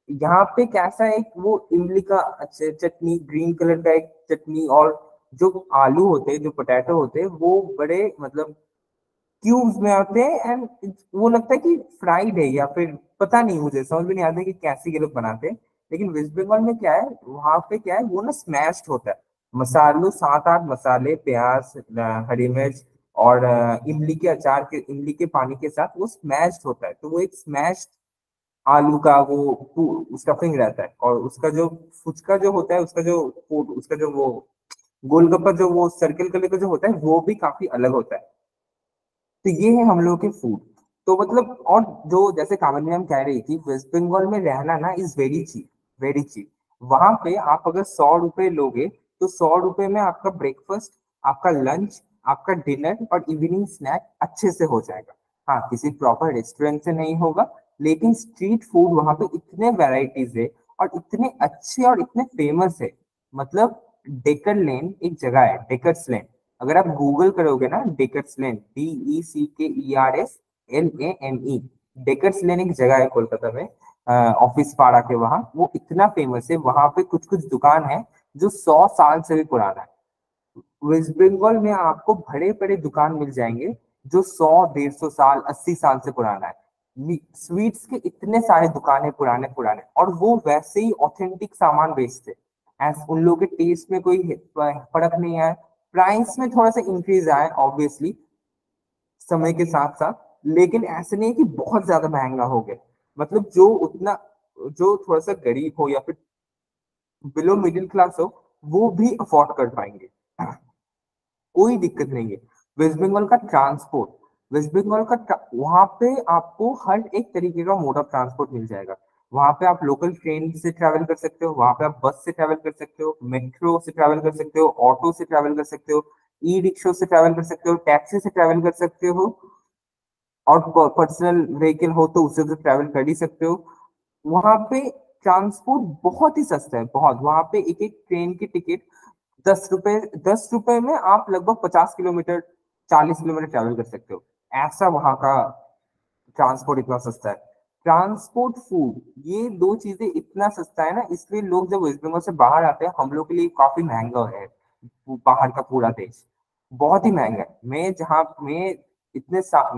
यहाँ पे कैसा है, वो इमली का चटनी, ग्रीन कलर का एक चटनी, और जो आलू होते हैं, जो पोटैटो होते हैं, वो बड़े मतलब क्यूब्स में आते हैं, एंड वो लगता है कि फ्राइड है, या फिर पता नहीं, मुझे समझ में नहीं आता कि कैसे ये लोग बनाते हैं। लेकिन वेस्ट बंगाल में क्या है, वहां पे क्या है, वो ना स्मैश्ड होता है, मसालों 7-8 मसाले, प्याज, हरी मिर्च और इमली के अचार के, इमली के पानी के साथ वो स्मैश्ड होता है। तो वो एक स्मैश्ड आलू का वो स्टफिंग रहता है, और उसका जो फुचका जो होता है, उसका जो वो गोलगप्पा जो वो सर्किल कलर का जो होता है, वो भी काफी अलग होता है। तो ये है हम लोग के फूड। तो मतलब, और जो जैसे कामिनी मैम कह रही थी, वेस्ट बंगाल में रहना ना is very cheap, very cheap. वहां पे आप अगर 100 रुपए लोगे, तो 100 रुपए में आपका ब्रेकफास्ट, आपका लंच, आपका डिनर और इवनिंग स्नैक अच्छे से हो जाएगा। हाँ, किसी प्रॉपर रेस्टोरेंट से नहीं होगा, लेकिन स्ट्रीट फूड वहां पे इतने वेराइटीज है और इतने अच्छे और इतने फेमस है। मतलब डेकर लेन एक जगह है, डेकर्स लेन। अगर आप गूगल करोगे ना, डेकर्स लेन, DECKERSLANE, डेकर्स लेन एक जगह है कोलकाता में, ऑफिस पाड़ा के वहां। वो इतना फेमस है, वहां पे कुछ कुछ दुकान है जो 100 साल से भी पुराना है। वेस्ट बंगाल में आपको बड़े बड़े दुकान मिल जाएंगे जो 100-150 साल, 80 साल से पुराना है। स्वीट्स के इतने सारे दुकान है पुराने पुराने, और वो वैसे ही ऑथेंटिक सामान बेचते। एज उन लोगों के टेस्ट में कोई फर्क नहीं आया, प्राइस में थोड़ा सा इंक्रीज आया ऑब्वियसली समय के साथ साथ, लेकिन ऐसे नहीं कि बहुत ज्यादा महंगा हो गया। मतलब जो थोड़ा सा गरीब हो या फिर बिलो मिडिल क्लास हो, वो भी अफोर्ड कर पाएंगे, कोई दिक्कत नहीं है। वेस्ट बंगाल का ट्रांसपोर्ट, वहां पे आपको हर एक तरीके का मोड ऑफ ट्रांसपोर्ट मिल जाएगा। वहां पे आप लोकल ट्रेन से ट्रैवल कर सकते हो, वहां पे आप बस से ट्रैवल कर सकते हो, मेट्रो से ट्रैवल कर सकते हो, ऑटो से ट्रैवल कर सकते हो, ई रिक्शा से ट्रैवल कर सकते हो, टैक्सी से ट्रैवल कर सकते हो, और पर्सनल व्हीकल हो तो उससे तो ट्रैवल कर ही सकते हो। वहां पे ट्रांसपोर्ट बहुत ही सस्ता है, बहुत। वहां पे एक एक ट्रेन की टिकट 10 रुपए में आप लगभग 50 किलोमीटर, 40 किलोमीटर ट्रैवल कर सकते हो। ऐसा वहां का ट्रांसपोर्ट इतना सस्ता है। ट्रांसपोर्ट, फूड, ये दो चीजें इतना सस्ता है ना, इसलिए लोग जब वेस्ट बंगाल से बाहर आते हैं, हम लोग के लिए काफी महंगा है बाहर का पूरा देश, बहुत ही महंगा है। मैं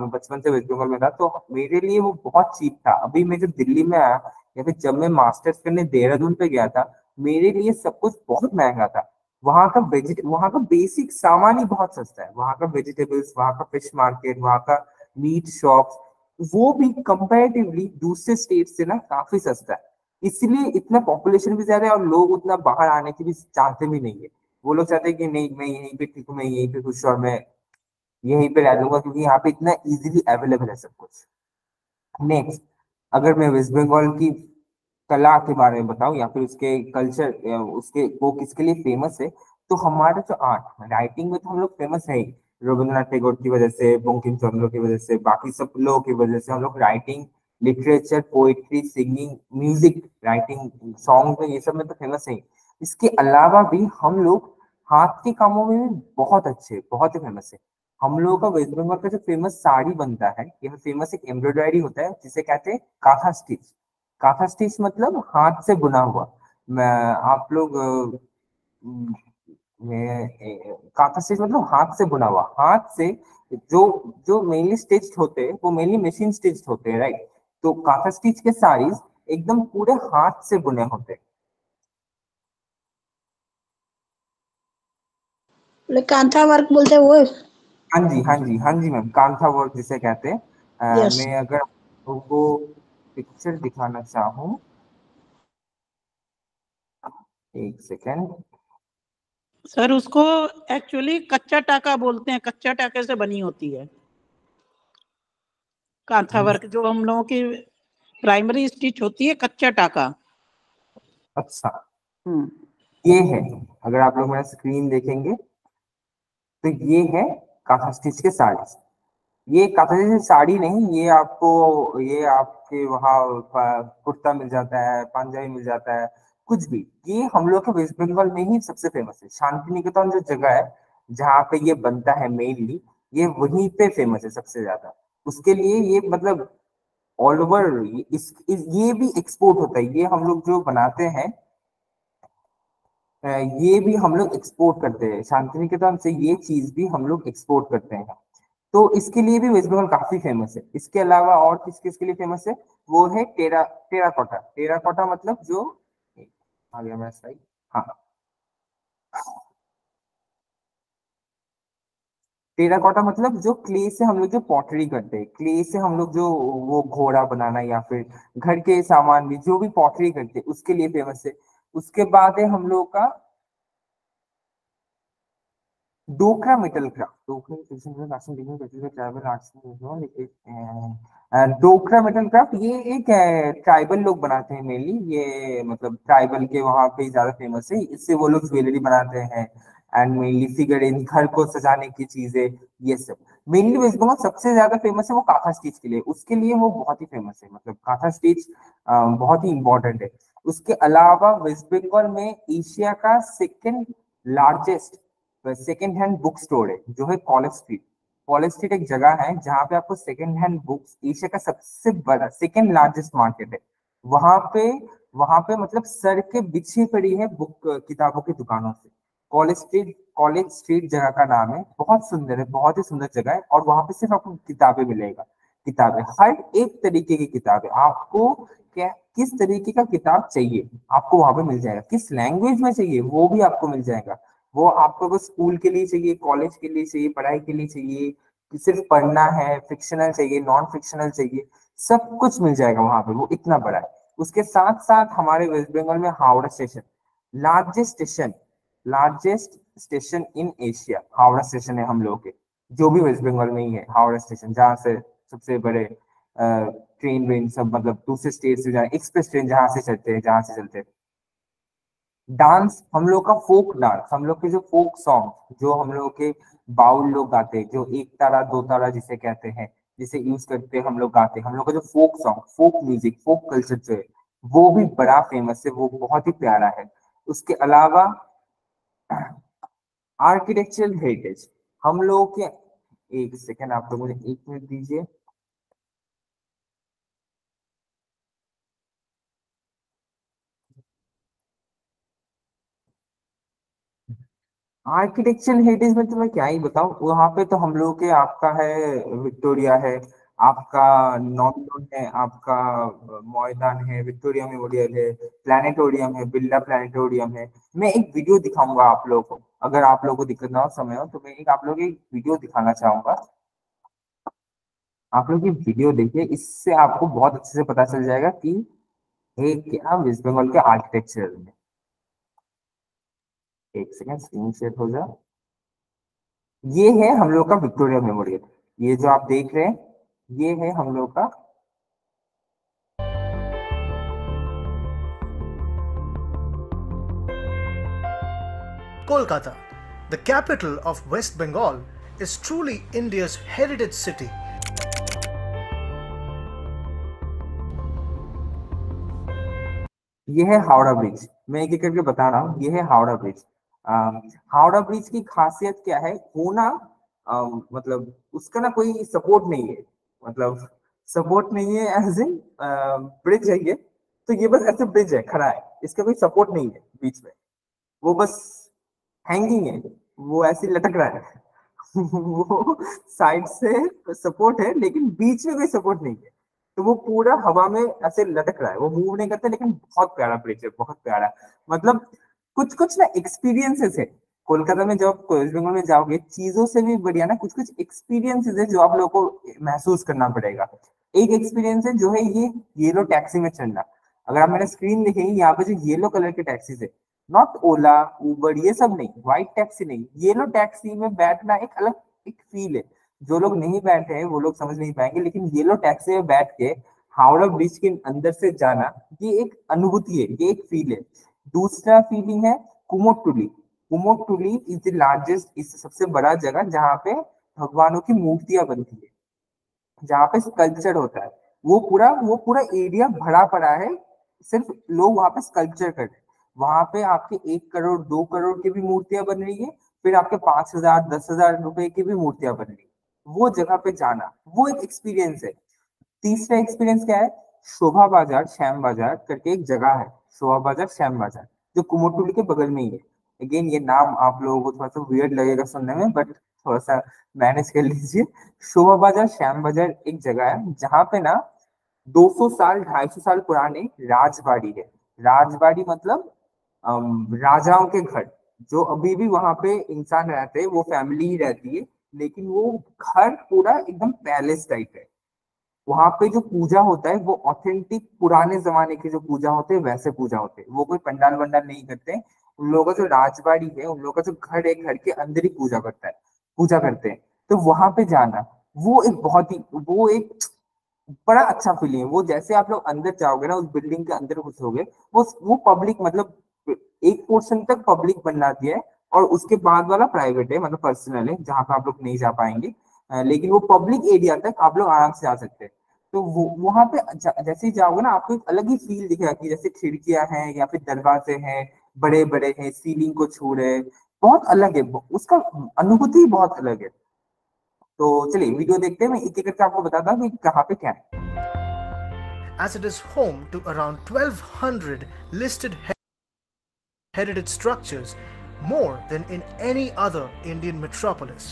बचपन से वेस्ट बंगाल में था, तो मेरे लिए वो बहुत चीप था। अभी मैं जब दिल्ली में आया, या फिर जब मैं मास्टर्स करने देहरादून पे गया था, मेरे लिए सब कुछ बहुत महंगा था। वहाँ का बेसिक सामान ही बहुत सस्ता है। वहाँ का वेजिटेबल्स, वहाँ का फिश मार्केट, वहाँ का मीट शॉप्स, वो भी कंपैरेटिवली दूसरे स्टेट से ना काफी सस्ता है। इसलिए इतना पॉपुलेशन भी ज्यादा है और लोग उतना बाहर आने की भी चाहते भी नहीं है। वो लोग चाहते हैं कि नहीं, मैं यहीं पे ठीक हूँ, मैं यहीं पे खुश हूँ और मैं यहीं पे रह लूंगा, क्योंकि यहाँ पे इतना इजीली अवेलेबल है सब कुछ। नेक्स्ट, अगर मैं वेस्ट बंगाल की कला के बारे में बताऊं या फिर उसके कल्चर, उसके वो किसके लिए फेमस है, तो हमारा जो आर्ट राइटिंग में तो हम लोग फेमस है ही। रविंद्रनाथ टैगोर की वजह से, बंकिम चंद्र की वजह से, बाकी सब लोगों की वजह से हम लोग writing, literature, poetry, singing, music, writing song में, ये सब में तो फेमस है ही। इसके अलावा भी हम लोग हाथ के कामों में भी बहुत अच्छे, बहुत ही फेमस है। हम लोगों का वेस्ट बंगाल का जो फेमस साड़ी बनता है, यह फेमस एक एम्ब्रॉयडरी होता है जिसे कहते हैं काथा स्टिच। काथा स्टिच मतलब हाथ से बुना हुआ। मैं आप लोग काथा स्टिच मतलब हाथ से बुना हुआ। हाथ से जो जो मेनली स्टिच्ड होते हैं वो मेनली मशीन स्टिच्ड होते हैं, राइट। तो काथा स्टिच के साड़ीज एकदम पूरे हाथ से बुने होते हैं। कांथा वर्क बोलते हैं वो। हाँ जी, हाँ जी, हाँ जी मैम, कांथा वर्क जिसे कहते हैं। यस। मैं अगर आपको पिक्चर दिखाना चाहूँ, एक सेकेंड। सर उसको एक्चुअली कच्चा टाका बोलते हैं, कच्चा टाके से बनी होती है कांथा वर्क। जो हम लोगों की प्राइमरी स्टिच होती है कच्चा टाका। अच्छा, ये है, अगर आप लोग मेरा स्क्रीन देखेंगे तो ये है काथा स्टिच के साड़ी। ये काथा स्टिच साड़ी नहीं, ये आपको, ये आपके वहाँ कुर्ता मिल जाता है, पंजाबी मिल जाता है, कुछ भी। ये हम लोग के वेस्ट बंगाल में ही सबसे फेमस है। शांति निकेतन जो जगह है जहाँ पे ये बनता है मेनली, ये वहीं पे फेमस है सबसे ज्यादा। उसके लिए ये मतलब ऑल ओवर ये भी एक्सपोर्ट होता है। ये हम लोग जो बनाते हैं, ये भी हम लोग एक्सपोर्ट करते हैं। शांति निकेतन से ये चीज भी हम लोग एक्सपोर्ट करते हैं। तो इसके लिए भी वेस्ट बंगाल काफी फेमस है। इसके अलावा और किस किस के लिए फेमस है, वो है टेराकोटा। टेराकोटा मतलब जो, आ गया मेरा स्लाइड, हाँ, टेराकोटा मतलब जो क्ले से हम लोग जो पॉटरी करते हैं, क्ले से हम लोग जो वो घोड़ा बनाना या फिर घर के सामान भी जो भी पॉटरी करते हैं उसके लिए फेमस है। उसके बाद है हम लोग का डोकरा मेटल क्राफ्ट। डोकरा मेटल क्राफ्ट ये एक ट्राइबल लोग बनाते हैं मेनली। ये मतलब ट्राइबल के वहां पे ज्यादा फेमस है। इससे वो लोग ज्वेलरी बनाते हैं एंड मेनली फिगर इन घर को सजाने की चीजें, ये सब। मेनली वेस्ट बंगाल सबसे ज्यादा फेमस है वो काथा स्टिच के लिए। उसके लिए वो बहुत ही फेमस है, मतलब काथा स्टिच बहुत ही इंपॉर्टेंट है। उसके अलावा वेस्ट बंगाल में एशिया का second largest second hand book store है जो है कॉलेज स्ट्रीट। कॉलेज स्ट्रीट एक जगह है जहाँ पे आपको सेकेंड हैंड बुक्स, एशिया का सबसे बड़ा सेकेंड लार्जेस्ट मार्केट है वहां पे। वहां पे मतलब सर के पीछे पड़ी है बुक, किताबों की दुकानों से। कॉलेज स्ट्रीट जगह का नाम है। बहुत सुंदर है, बहुत ही सुंदर जगह है। और वहां पे सिर्फ आपको किताबें मिलेगा, किताबें, हर एक तरीके की किताबें आपको, क्या किस तरीके का किताब चाहिए आपको वहां पे मिल जाएगा। किस लैंग्वेज में चाहिए वो भी आपको मिल जाएगा। वो आपको बस स्कूल के लिए चाहिए, कॉलेज के लिए चाहिए, पढ़ाई के लिए चाहिए, कि सिर्फ पढ़ना है, फिक्शनल चाहिए, नॉन फिक्शनल चाहिए, सब कुछ मिल जाएगा वहां पे। वो इतना बड़ा है। उसके साथ साथ हमारे वेस्ट बंगाल में Howrah station, largest station, largest station in Asia Howrah station है हम लोग के, जो भी वेस्ट बंगाल में ही है हावड़ा स्टेशन, जहाँ से सबसे बड़े ट्रेन वेन सब, मतलब दूसरे स्टेट से जहाँ एक्सप्रेस ट्रेन जहाँ से चलते हैं, जहाँ से चलते हैं। डांस, हम लोग का फोक डांस, हम लोग के जो फोक सॉन्ग जो हम लोग के बाउल लोग गाते हैं, जो एक तारा दो तारा जिसे कहते हैं, जिसे यूज करते हैं हम लोग गाते हैं, हम लोग का जो folk song, folk music, folk culture जो है वो भी बड़ा फेमस है, वो बहुत ही प्यारा है। उसके अलावा आर्किटेक्चरल हेरिटेज, हम लोग के, एक सेकेंड आप लोग मुझे 1 मिनट दीजिए। आर्किटेक्चरल हेरिटेज में तो मैं क्या ही बताऊं, वहां पे तो हम लोग के आपका है विक्टोरिया है, आपका नॉर्थ है, आपका मैदान है, विक्टोरिया मेमोरियल है, प्लानिटोरियम है, बिरला प्लानिटोरियम है। मैं एक वीडियो दिखाऊंगा आप लोगों को, अगर आप लोगों को दिक्कत ना हो समय हो तो मैं एक आप लोगों को एक वीडियो दिखाना चाहूंगा। आप लोग ये वीडियो देखिए, इससे आपको बहुत अच्छे से पता चल जाएगा कि ये क्या वेस्ट बंगाल के आर्किटेक्चर में। एक सेकंड स्क्रीन शेयर हो जाए। ये है हम लोग का विक्टोरिया मेमोरियल, ये जो आप देख रहे हैं ये है हम लोग का Kolkata, the capital of West Bengal, is truly India's heritage city. ये है हावड़ा ब्रिज। मैं एक एक करके बता रहा हूँ। ये है हावड़ा ब्रिज। हावड़ा ब्रिज की खासियत क्या है, वो ना मतलब उसका ना कोई सपोर्ट नहीं है, मतलब सपोर्ट नहीं है एज इन ब्रिज है ये, तो ये बस ऐसे ब्रिज है, खड़ा है, इसका कोई सपोर्ट नहीं है बीच में, वो बस हैंगिंग है, वो ऐसे लटक रहा है वो साइड से सपोर्ट है लेकिन बीच में कोई सपोर्ट नहीं है, तो वो पूरा हवा में ऐसे लटक रहा है, वो मूव नहीं करता। लेकिन बहुत प्यारा ब्रिज है, बहुत प्यारा। मतलब कुछ कुछ ना एक्सपीरियंसेस है कोलकाता में, जब आप वेस्ट बंगाल में जाओगे, चीजों से भी बढ़िया ना कुछ कुछ एक्सपीरियंसेस है जो आप लोगों को महसूस करना पड़ेगा। एक एक्सपीरियंस है जो है ये येलो टैक्सी में चढ़ना। अगर आप मेरा स्क्रीन देखेंगे, यहाँ पे जो येलो कलर के टैक्सीज है, नॉट ओला उबर ये सब नहीं, व्हाइट टैक्सी नहीं, येलो टैक्सी में बैठना एक अलग एक फील है। जो लोग नहीं बैठे हैं वो लोग समझ नहीं पाएंगे, लेकिन येलो टैक्सी में बैठ के हावड़ा ब्रिज के अंदर से जाना, ये एक अनुभूति है, ये एक फील है। दूसरा फीलिंग है कुमोटुली। कुमोटुली इज द लार्जेस्ट, इस सबसे बड़ा जगह जहाँ पे भगवानों की मूर्तियां बनती है, जहाँ पे स्कल्पचर होता है। वो पूरा एरिया भरा पड़ा है, सिर्फ लोग वहां पे स्कल्पचर कर रहे हैं। वहां पे आपके 1 करोड़ 2 करोड़ की भी मूर्तियां बन रही है, फिर आपके 5,000 10,000 रुपए की भी मूर्तियां बन रही है। वो जगह पे जाना वो एक एक्सपीरियंस है। तीसरा एक्सपीरियंस क्या है, शोभा बाजार श्याम बाजार करके एक जगह है, शोभा बाजार श्याम बाजार, जो कुमोटुली के बगल में ही है। अगेन ये नाम आप लोगों को थोड़ा सा वियर्ड लगेगा सुनने में, बट थोड़ा सा मैनेज कर लीजिए। शोभा बाजार श्याम बाजार एक जगह है जहाँ पे ना 200 साल 250 साल पुराने राजबाड़ी है। राजबाड़ी मतलब राजाओं के घर, जो अभी भी वहां पे इंसान रहते हैं, वो फैमिली ही रहती है, लेकिन वो घर पूरा एकदम पैलेस टाइप है। वहां पे जो पूजा होता है वो ऑथेंटिक पुराने जमाने की जो पूजा होते हैं वैसे पूजा होते हैं, वो कोई पंडाल वंडाल नहीं करते हैं। उन लोगों का जो राजबाड़ी है, उन लोगों का जो घर है, घर के अंदर ही पूजा करते हैं। तो वहां पे जाना वो एक बड़ा अच्छा फीलिंग है। वो जैसे आप लोग अंदर जाओगे ना, उस बिल्डिंग के अंदर घुसोगे, वो पब्लिक मतलब एक पोर्शन तक पब्लिक बना दिया है और उसके बाद वाला प्राइवेट है, मतलब पर्सनल है, जहाँ पे आप लोग नहीं जा पाएंगे। लेकिन वो पब्लिक एरिया तक आप लोग आराम से जा सकते हैं। तो वो वहां पे जैसे ही जाओगे ना, आपको एक अलग ही फील दिखेगा कि जैसे खिड़कियां हैं या फिर दरवाजे हैं, बड़े बड़े हैं, सीलिंग को छू रहे, बहुत अलग है, उसका अनुभूति बहुत अलग है। तो चलिए वीडियो देखते हैं, मैं एक एक करके आपको बताता हूँ कि कहाँ पे क्या है। As it is home to around 1200 listed heritage structures, more than in any other Indian metropolis.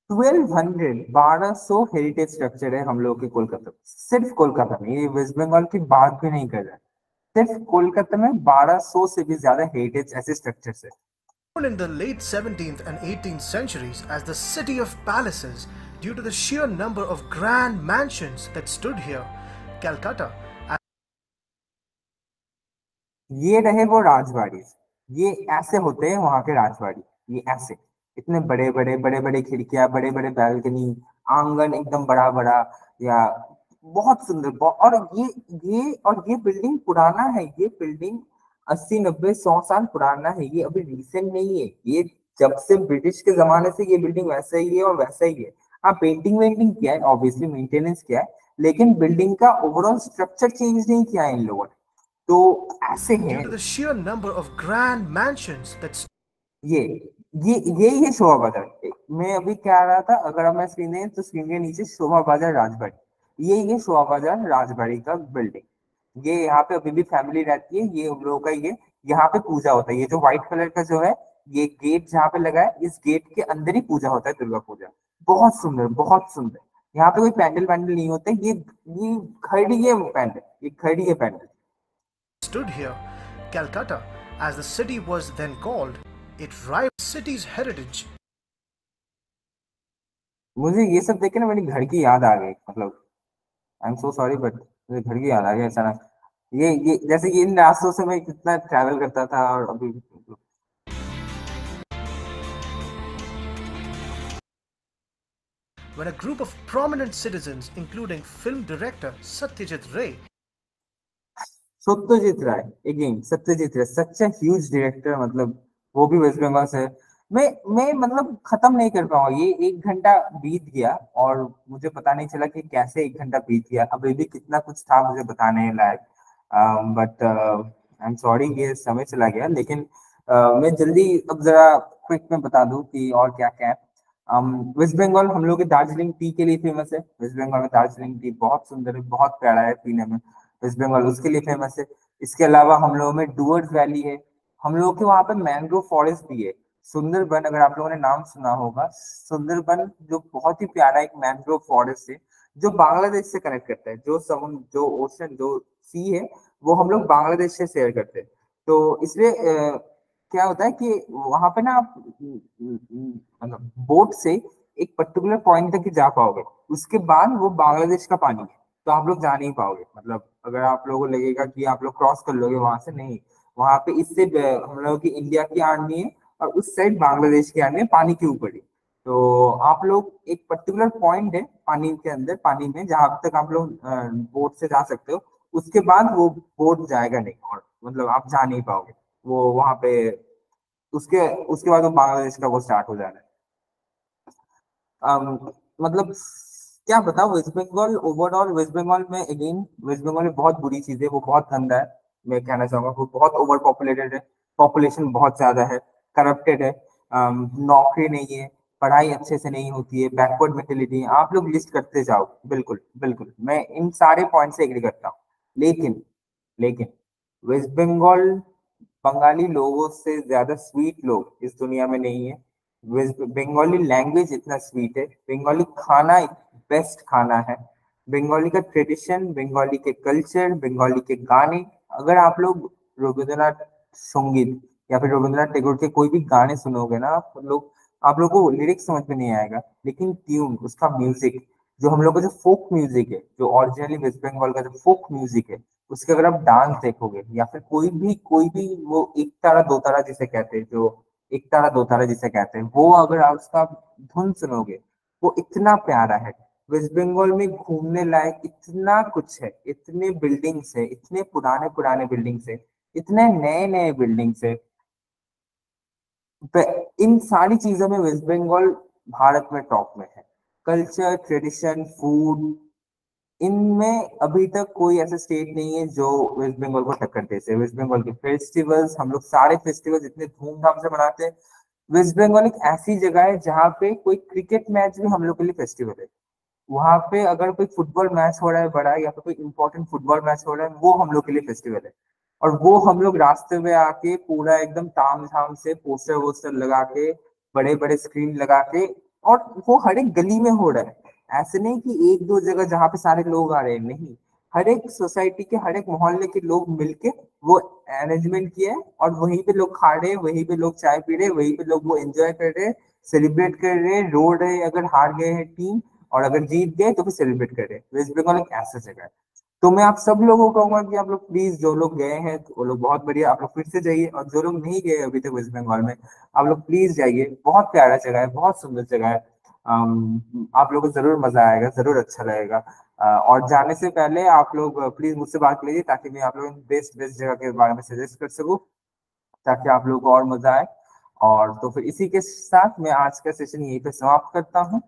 1200 heritage structure है हम लोग के कोलकाता में, सिर्फ कोलकाता में। ये वेस्ट बंगाल की बात भी नहीं कर रहा है, सिर्फ कोलकाता में 1200 से भी ज्यादा हेरिटेज ऐसे स्ट्रक्चर्स है। Known in the late 17th and 18th centuries as the City of Palaces due to the sheer number of grand mansions that stood here, Calcutta. ये रहे वो राजबाड़ी, ये ऐसे होते हैं वहां के राजबाड़ी, ये ऐसे इतने बड़े बड़े खिड़कियां, बड़े बड़े बैल्कनी, आंगन एकदम बड़ा बड़ा, या बहुत सुंदर। और ये बिल्डिंग पुराना है, ये बिल्डिंग 80 90 100 साल पुराना है, ये अभी रिसेंट नहीं है। ये जब से ब्रिटिश के जमाने से ये बिल्डिंग वैसा ही है और वैसा ही है। हाँ, पेंटिंग वेंटिंग किया है, ऑब्वियसली मेंटेनेंस किया है, लेकिन बिल्डिंग का ओवरऑल स्ट्रक्चर चेंज नहीं किया है इन लोगों ने। तो ऐसे है ये शोभा बाजार। मैं अभी क्या रहा था, अगर मैं स्क्रीन दें तो स्क्रीन के नीचे शोभा बाजार राजबाड़ी, ये शोभा बाजार राजबाड़ी का बिल्डिंग। ये यहाँ पे अभी भी फैमिली रहती है, ये उन लोगों का ये यहाँ पे पूजा होता है। ये जो व्हाइट कलर का जो है, ये गेट जहाँ पे लगा है, इस गेट के अंदर ही पूजा होता है, दुर्गा पूजा। बहुत सुंदर, बहुत सुंदर। यहाँ पे कोई पैंडल वैंडल नहीं होते, ये खड़ी है पैंडल, ये खड़ी है pandal. Stood here, Calcutta, as the city was then called, it rivaled the city's heritage. मुझे ये सब देख के ना मेरी घर की याद आ गई, मतलब I am so sorry but मुझे घर की याद आ गई अचानक। ये जैसे कि इन रास्तों से मैं कितना ट्रैवल करता था, और अभी When a group of prominent citizens, including film director Satyajit Ray, Satyajit Ray, again Satyajit Ray, such a huge director, मतलब वो भी वेस्ट बंगाल से। मैं मतलब खत्म नहीं कर पाऊंगा, ये 1 घंटा बीत गया और मुझे पता नहीं चला कि कैसे 1 घंटा बीत गया। अभी भी कितना कुछ था मुझे बताने लायक, बट आई एम सॉरी ये समय चला गया। लेकिन मैं जल्दी अब जरा क्विक में बता दूं कि और क्या क्या है। वेस्ट बंगाल हम लोग के दार्जिलिंग टी के लिए फेमस है। वेस्ट बंगाल में दार्जिलिंग टी बहुत सुंदर है, बहुत प्यारा है पीने में, वेस्ट बंगाल उसके लिए फेमस है। इसके अलावा हम लोगों में डुअर्स वैली है, हम लोगों के वहाँ पे मैंग्रोव फॉरेस्ट भी है। सुंदरबन, अगर आप लोगों ने नाम सुना होगा, सुंदरबन जो बहुत ही प्यारा एक मैंग्रोव फॉरेस्ट है जो बांग्लादेश से कनेक्ट करता है। जो समुद्र, जो ओशन, जो सी है, वो हम लोग बांग्लादेश से शेयर करते हैं। तो इसलिए क्या होता है कि वहां पे ना आप मतलब बोट से एक पर्टिकुलर पॉइंट तक ही जा पाओगे, उसके बाद वो बांग्लादेश का पानी है, तो आप लोग जा नहीं पाओगे। मतलब अगर आप लोगों को लगेगा कि आप लोग क्रॉस कर लोगे वहां से, नहीं, वहां पे इससे हम लोगों की इंडिया की आर्मी है और उस साइड बांग्लादेश की आर्मी है, पानी के ऊपर ही। तो आप लोग एक पर्टिकुलर पॉइंट है पानी के अंदर, पानी में, जहां तक आप लोग बोट से जा सकते हो, उसके बाद वो बोट जाएगा नहीं, और मतलब आप जा नहीं पाओगे वो वहां पे। उसके बाद वो बांग्लादेश का वो स्टार्ट हो जाना है। मतलब क्या बताओ, वेस्ट बंगाल ओवरऑल, वेस्ट बंगाल में अगेन, वेस्ट बंगाल में बहुत बुरी चीज है, वो बहुत गंदा है। मैं कहना चाहूंगा वो बहुत ओवर पॉपुलेटेड है, पॉपुलेशन बहुत ज्यादा है, करप्टेड है, नौकरी नहीं है, पढ़ाई अच्छे से नहीं होती है, बैकवर्ड मेंटेलिटी है। आप लोग लिस्ट करते जाओ, बिल्कुल बिल्कुल मैं इन सारे पॉइंट से एग्री करता हूँ। लेकिन वेस्ट बंगाल बंगाली लोगों से ज्यादा स्वीट लोग इस दुनिया में नहीं है। बंगाली लैंग्वेज इतना स्वीट है, बंगाली खाना बेस्ट खाना है, बंगाली का ट्रेडिशन, बंगाली के कल्चर, बंगाली के गाने। अगर आप लोग रविंद्रनाथ संगीत या फिर रविंद्रनाथ टैगोर के कोई भी गाने सुनोगे ना, आप लोग को लिरिक्स समझ में नहीं आएगा, लेकिन ट्यून, उसका म्यूजिक, जो हम लोग का जो फोक म्यूजिक है, जो ओरिजिनली वेस्ट बंगाल का जो फोक म्यूजिक है, उसके अगर आप डांस देखोगे या फिर कोई भी वो एक तारा दो तारा जिसे कहते हैं, जो एक तारा दो तारा जिसे कहते हैं, वो अगर आप उसका धुन सुनोगे, वो इतना प्यारा है। वेस्ट बंगाल में घूमने लायक इतना कुछ है, इतने बिल्डिंग्स है, इतने पुराने पुराने बिल्डिंग्स है, इतने नए नए बिल्डिंग्स है। इन सारी चीजों में वेस्ट बंगाल भारत में टॉप में है। कल्चर, ट्रेडिशन, फूड, इनमें अभी तक कोई ऐसा स्टेट नहीं है जो वेस्ट बंगाल को टक्कर दे सके। वेस्ट बंगाल के फेस्टिवल्स, हम लोग सारे फेस्टिवल्स इतने धूमधाम से मनाते हैं। वेस्ट बंगाल एक ऐसी जगह है जहाँ पे कोई क्रिकेट मैच भी हम लोग के लिए फेस्टिवल है। वहां पे अगर कोई फुटबॉल मैच हो रहा है बड़ा, या फिर कोई इंपॉर्टेंट फुटबॉल मैच हो रहा है, वो हम लोग के लिए फेस्टिवल है। और वो हम लोग रास्ते में आके पूरा एकदम ताम झाम से पोस्टर वोस्टर लगा के, बड़े बड़े स्क्रीन लगा के, और वो हर एक गली में हो रहा है। ऐसे नहीं कि एक दो जगह जहाँ पे सारे लोग आ रहे हैं, नहीं, हर एक सोसाइटी के, हर एक मोहल्ले के लोग मिलके वो अरेंजमेंट किया है, और वहीं पे लोग खा रहे हैं, वहीं पे लोग चाय पी रहे हैं, वहीं पे लोग वो एंजॉय कर रहे हैं, सेलिब्रेट कर रहे हैं, रो रहे हैं अगर हार गए हैं टीम, और अगर जीत गए तो फिर सेलिब्रेट कर रहे हैं। वेस्ट बंगाल एक ऐसा जगह है। तो मैं आप सब लोगों को कहूंगा कि आप लोग प्लीज, जो लोग गए हैं वो लोग बहुत बढ़िया, आप लोग फिर से जाइए, और जो लोग नहीं गए अभी तक वेस्ट बंगाल में, आप लोग प्लीज जाइए। बहुत प्यारा जगह है, बहुत सुंदर जगह है। आप लोगों को जरूर मजा आएगा, जरूर अच्छा लगेगा। और जाने से पहले आप लोग प्लीज मुझसे बात कीजिए, ताकि मैं आप लोगों को बेस्ट जगह के बारे में सजेस्ट कर सकूं, ताकि आप लोगों को और मजा आए। और तो फिर इसी के साथ मैं आज का सेशन यहीं पे समाप्त करता हूँ।